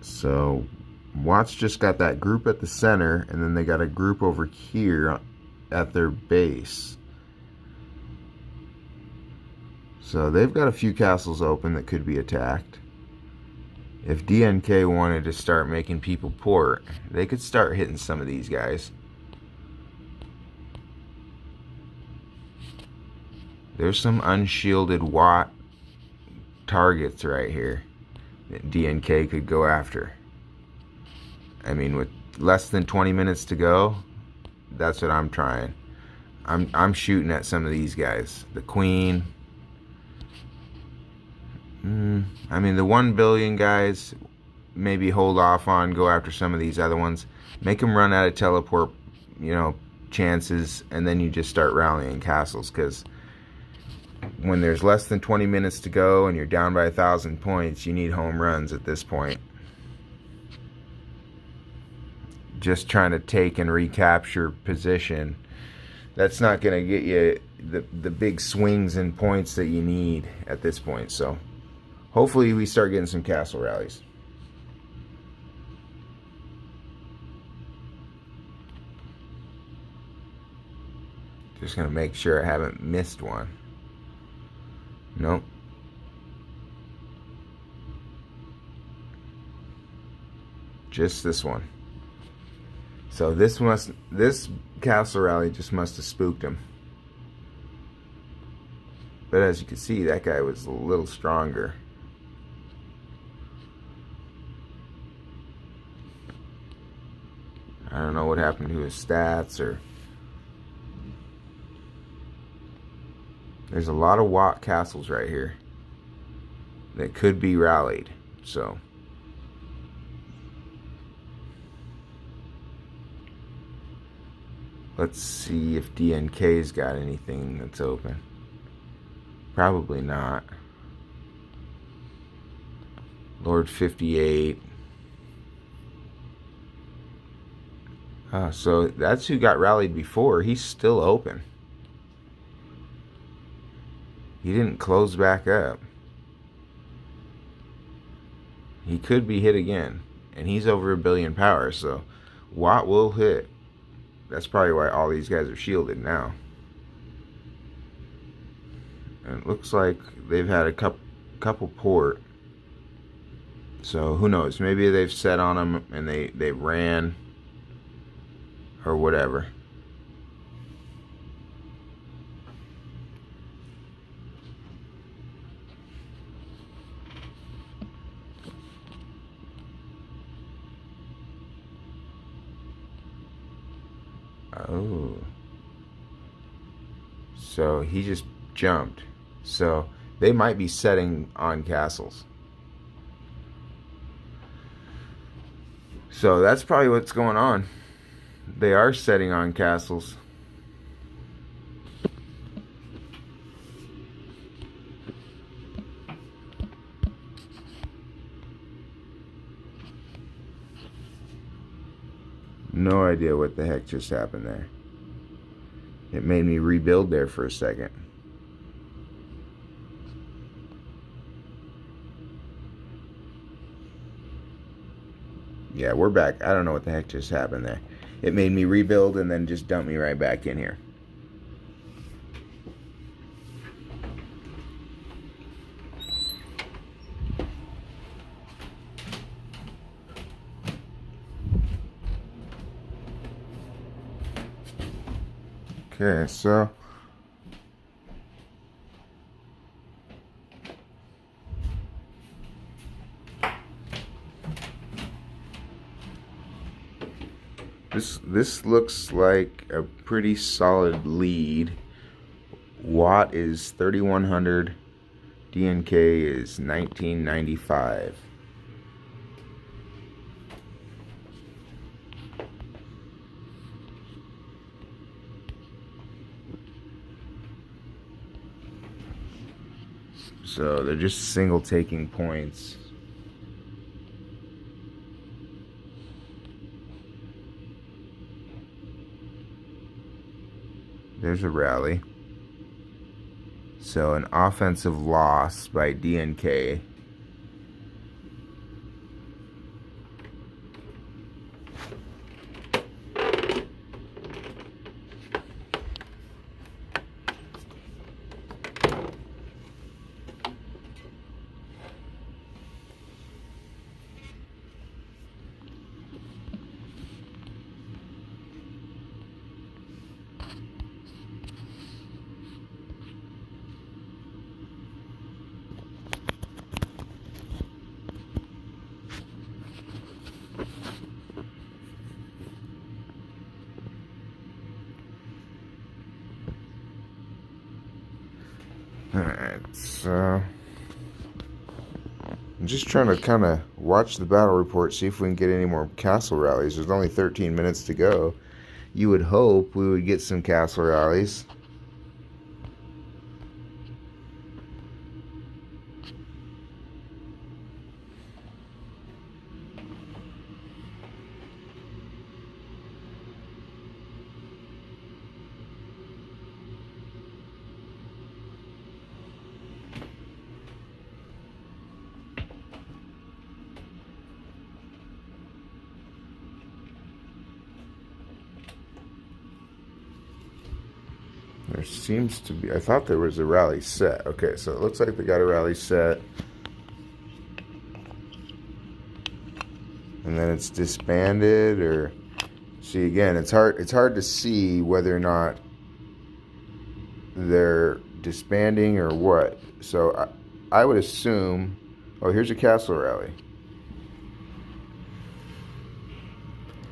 So Watts just got that group at the center, and then they got a group over here at their base. So they've got a few castles open that could be attacked. If DNK wanted to start making people port, they could start hitting some of these guys. There's some unshielded WAT targets right here that DNK could go after. I mean, with less than 20 minutes to go, that's what I'm trying. I'm shooting at some of these guys. The Queen. I mean, the 1 billion guys, maybe hold off on, go after some of these other ones. Make them run out of teleport, chances, and then you just start rallying castles, because when there's less than 20 minutes to go and you're down by 1,000 points, you need home runs at this point. Just trying to take and recapture position, that's not going to get you the big swings in points that you need at this point. So hopefully we start getting some castle rallies. Just going to make sure I haven't missed one. Nope. Just this one. So this castle rally just must have spooked him. But as you can see, that guy was a little stronger. I don't know what happened to his stats, or there's a lot of WAT castles right here that could be rallied. So let's see if DNK's got anything that's open. Probably not. Lord 58. So that's who got rallied before. He's still open. He didn't close back up. He could be hit again. And he's over 1 billion power, so WAT will hit. That's probably why all these guys are shielded now. And it looks like they've had a couple port. So who knows? Maybe they've set on them and they ran or whatever. Oh. So he just jumped. So they might be setting on castles. So that's probably what's going on. They are setting on castles. No idea what the heck just happened there. It made me rebuild there for a second. Yeah, we're back. I don't know what the heck just happened there. It made me rebuild and then just dump me right back in here. Okay, so this looks like a pretty solid lead. WAT is 3100, DNK is 1995. So they're just single taking points. There's a rally. So an offensive loss by DNK. Alright, so I'm just trying to kind of watch the battle report, see if we can get any more castle rallies. There's only 13 minutes to go. You would hope we would get some castle rallies. There seems to be, I thought there was a rally set. Okay, so it looks like they got a rally set. And then it's disbanded, or see, again, it's hard to see whether or not they're disbanding or what. So I would assume, oh, here's a castle rally.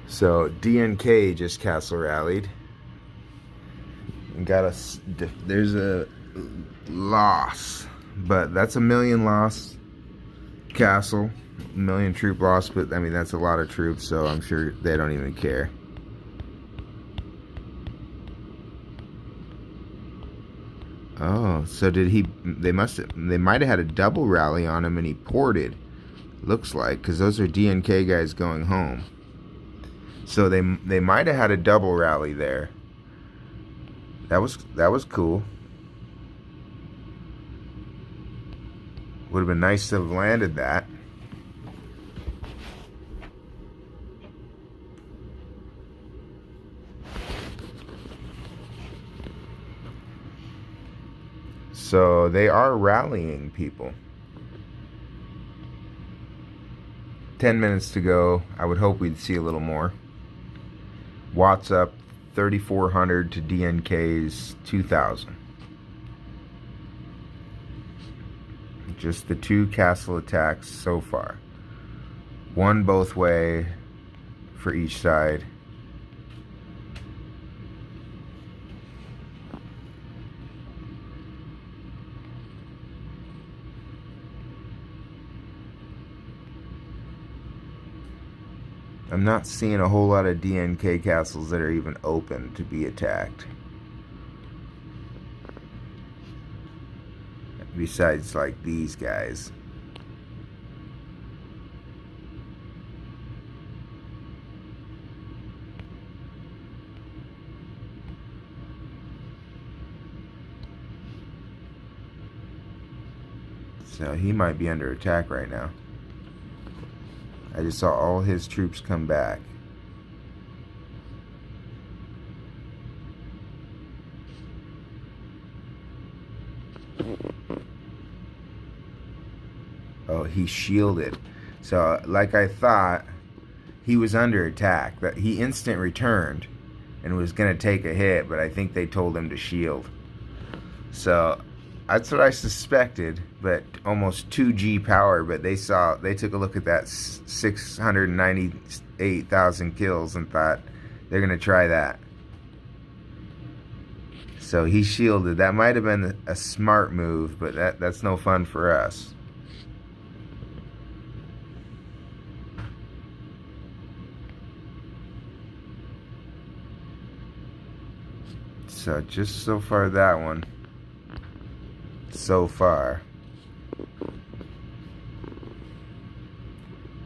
So DNK just castle rallied. Got there's a loss, but that's a 1,000,000 loss castle, 1,000,000 troop loss, but I mean that's a lot of troops, so I'm sure they don't even care. Oh, so did he? They might have had a double rally on him and he ported. Looks like, because those are DNK guys going home. So they might have had a double rally there. That was cool. Would have been nice to have landed that. So they are rallying people. 10 minutes to go. I would hope we'd see a little more. Watts up 3,400 to DNK's 2,000. Just the 2 castle attacks so far. 1 both way for each side. I'm not seeing a whole lot of DNK castles that are even open to be attacked. Besides, like, these guys. So he might be under attack right now. I just saw all his troops come back. Oh, he shielded. So, like I thought, he was under attack. That he instant returned and was going to take a hit, but I think they told him to shield. So, that's what I suspected, but almost 2G power. But they took a look at that 698,000 kills and thought they're going to try that. So he shielded. That might have been a smart move, but that's no fun for us. So just so far that one. So far.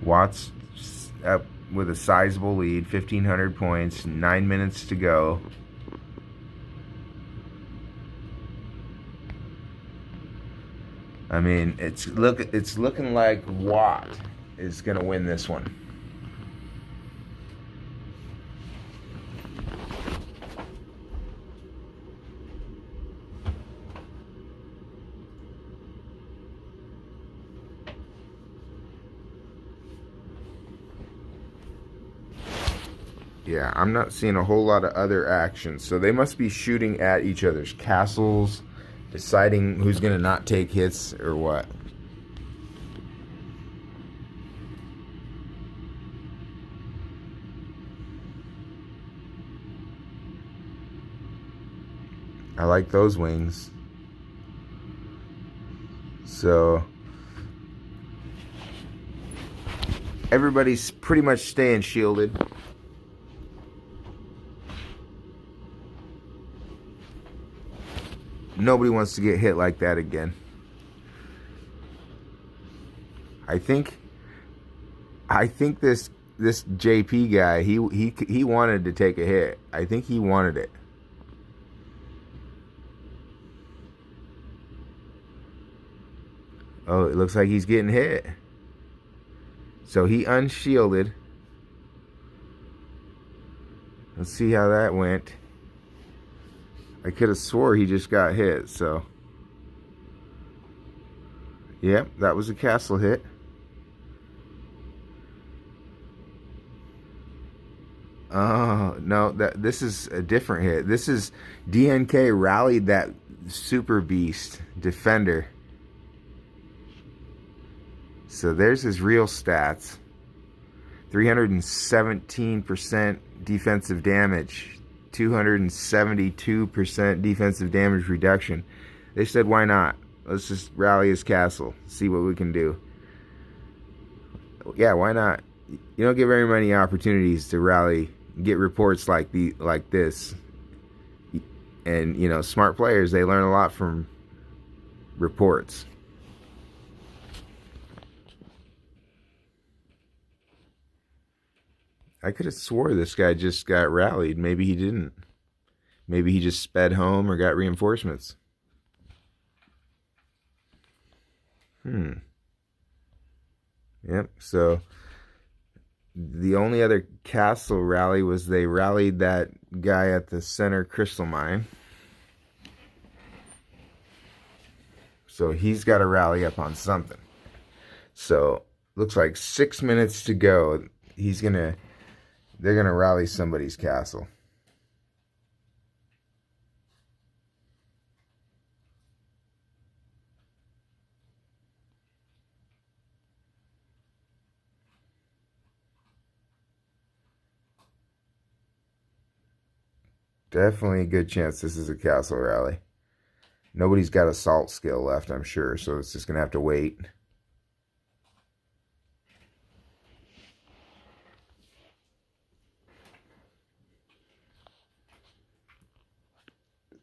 Watts up with a sizable lead, 1,500 points, 9 minutes to go. I mean, it's looking like WAT is gonna win this one. Yeah, I'm not seeing a whole lot of other action. So they must be shooting at each other's castles, deciding who's going to not take hits or what. I like those wings. So everybody's pretty much staying shielded. Nobody wants to get hit like that again. I think this JP guy, he wanted to take a hit. I think he wanted it. Oh, it looks like he's getting hit. So he unshielded. Let's see how that went. I could have swore he just got hit, so. Yep, that was a castle hit. Oh, no, this is a different hit. This is DNK rallied that super beast defender. So there's his real stats. 317% defensive damage. 272% defensive damage reduction. They said, why not? Let's just rally his castle, see what we can do. Yeah, why not? You don't get very many opportunities to rally, get reports like this. And, you know, smart players, they learn a lot from reports. I could have swore this guy just got rallied. Maybe he didn't. Maybe he just sped home or got reinforcements. Yep, so the only other castle rally was they rallied that guy at the center crystal mine. So he's got to rally up on something. So looks like 6 minutes to go. They're gonna rally somebody's castle. Definitely a good chance this is a castle rally. Nobody's got assault skill left, I'm sure, so it's just gonna have to wait.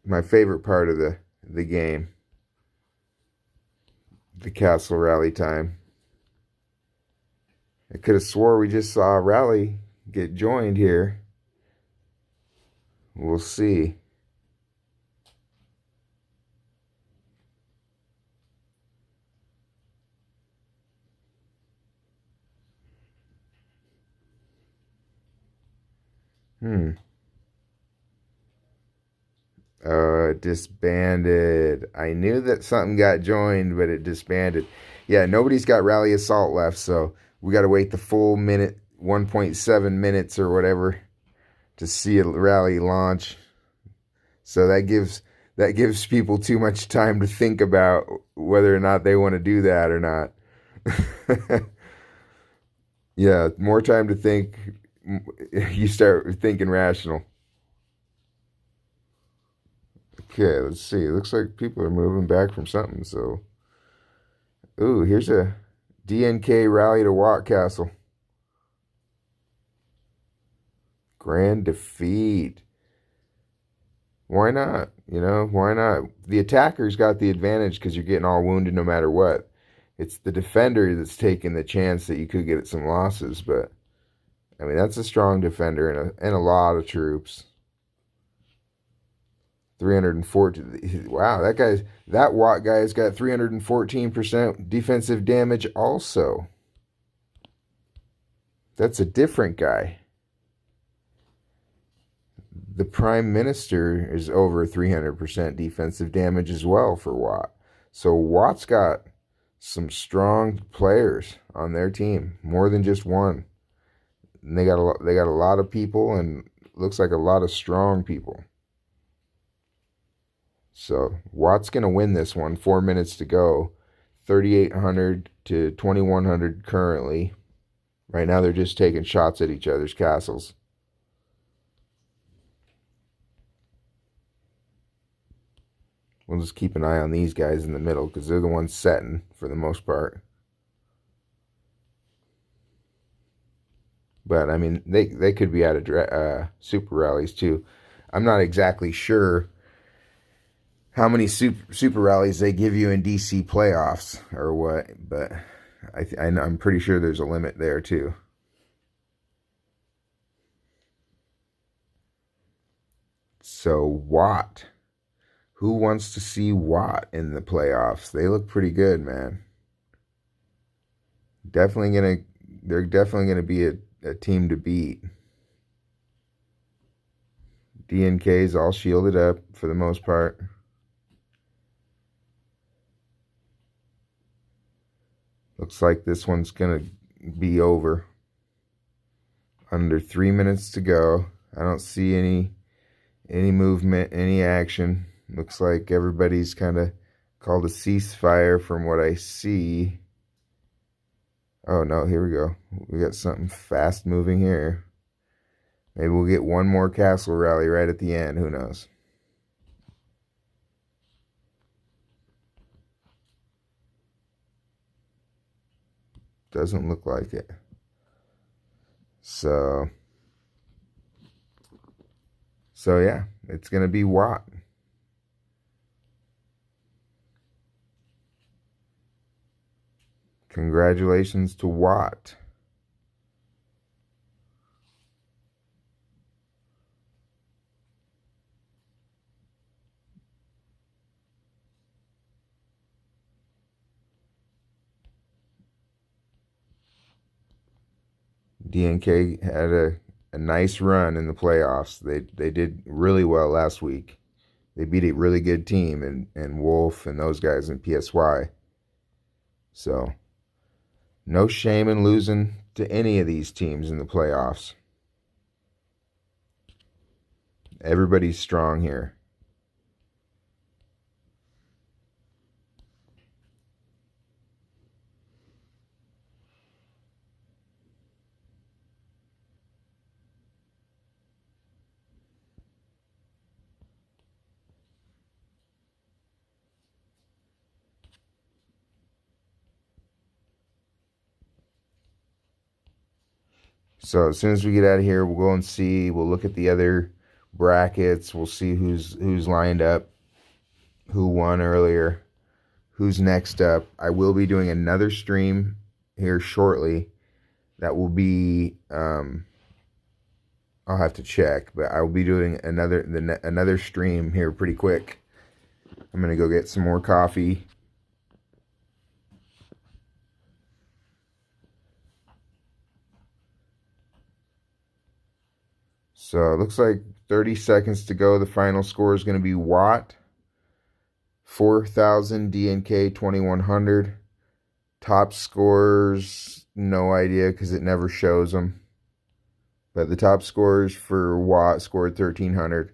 My favorite part of the game, the castle rally time. I could have swore we just saw a rally get joined here. We'll see. It disbanded. I knew that something got joined, but it disbanded. Yeah, nobody's got rally assault left, so we got to wait the full minute, 1.7 minutes or whatever, to see a rally launch. So that gives people too much time to think about whether or not they want to do that or not. Yeah, more time to think. You start thinking rational. Okay, let's see. It looks like people are moving back from something. So, ooh, here's a DNK rally to WAT Castle. Grand defeat. Why not? You know, why not? The attacker's got the advantage because you're getting all wounded no matter what. It's the defender that's taking the chance that you could get some losses, but I mean that's a strong defender and a lot of troops. 314. Wow, that WAT guy's got 314% defensive damage also. That's a different guy. The Prime Minister is over 300% defensive damage as well for WAT. So WAT's got some strong players on their team, more than just one. And they got a lot of people, and looks like a lot of strong people. So WAT's gonna win this one. 4 minutes to go. 3,800 to 2,100 currently. Right now they're just taking shots at each other's castles. We'll just keep an eye on these guys in the middle because they're the ones setting for the most part. But, I mean, they could be out of super rallies, too. I'm not exactly sure how many super rallies they give you in DC playoffs or what, but I'm pretty sure there's a limit there, too. So, WAT. Who wants to see WAT in the playoffs? They look pretty good, man. They're definitely gonna be a team to beat. DNK's all shielded up for the most part. Looks like this one's gonna be over. Under 3 minutes to go. I don't see any movement, any action. Looks like everybody's kind of called a ceasefire from what I see. Oh, no, here we go. We got something fast moving here. Maybe we'll get one more castle rally right at the end. Who knows? Doesn't look like it. So yeah, it's going to be WAT. Congratulations to WAT. DNK had a nice run in the playoffs. They did really well last week. They beat a really good team and Wolf and those guys in PSY. So No shame in losing to any of these teams in the playoffs. Everybody's strong here. So as soon as we get out of here, we'll go and see. We'll look at the other brackets. We'll see who's lined up, who won earlier, who's next up. I will be doing another stream here shortly. That will be I'll have to check, but I will be doing another stream here pretty quick. I'm gonna go get some more coffee. So it looks like 30 seconds to go. The final score is going to be WAT 4,000, DNK 2,100. Top scores, no idea because it never shows them. But the top scores for WAT scored 1,300.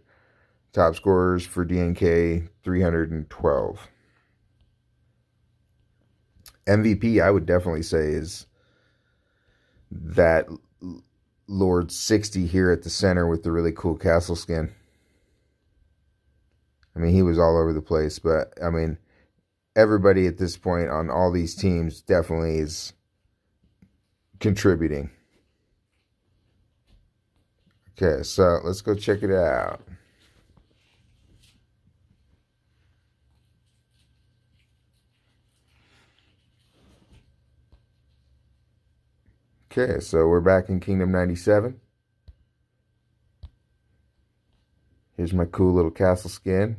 Top scores for DNK 312. MVP, I would definitely say, is that Lord 60 here at the center with the really cool castle skin. I mean, he was all over the place, but I mean, everybody at this point on all these teams definitely is contributing. Okay, so let's go check it out. Okay, so we're back in Kingdom 97. Here's my cool little castle skin.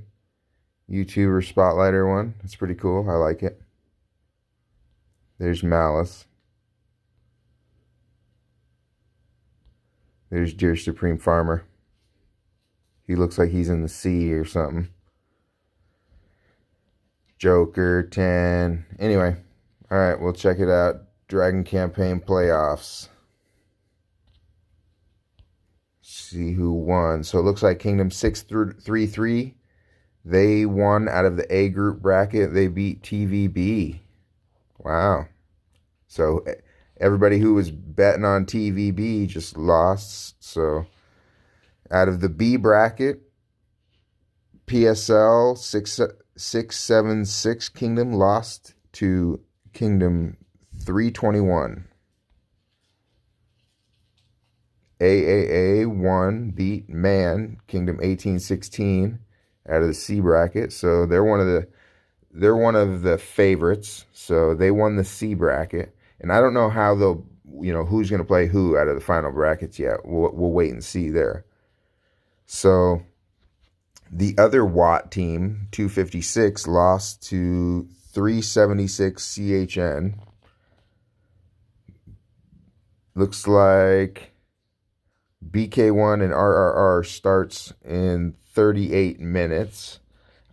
YouTuber Spotlighter one. It's pretty cool. I like it. There's Malice. There's Dear Supreme Farmer. He looks like he's in the sea or something. Joker 10. Anyway, all right, we'll check it out. Dragon Campaign Playoffs. See who won. So it looks like Kingdom 633. They won out of the A group bracket. They beat TVB. Wow. So everybody who was betting on TVB just lost. So out of the B bracket, PSL 676 Kingdom lost to Kingdom 321. AAA 1 beat Man Kingdom 1816 out of the C bracket. So they're one of the favorites. So they won the C bracket. And I don't know how they'll, who's going to play who out of the final brackets yet. We'll wait and see there. So the other WAT team, 256, lost to 376 CHN. Looks like BK1 and RRR starts in 38 minutes.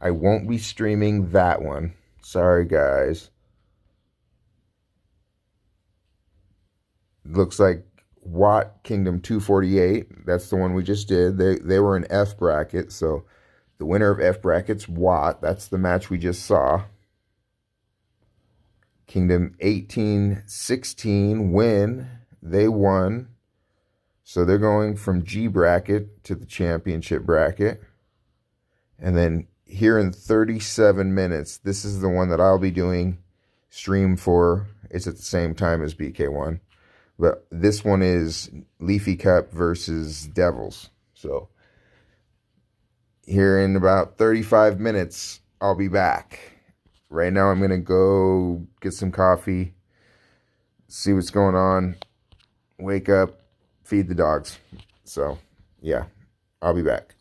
I won't be streaming that one. Sorry, guys. Looks like WAT Kingdom 248. That's the one we just did. They were in F bracket, so the winner of F bracket's WAT. That's the match we just saw. Kingdom 1816 win. They won. So they're going from G bracket to the championship bracket. And then here in 37 minutes, this is the one that I'll be doing stream for. It's at the same time as BK1. But this one is Leafy Cup versus Devils. So here in about 35 minutes, I'll be back. Right now, I'm going to go get some coffee, see what's going on, wake up, feed the dogs. So, yeah, I'll be back.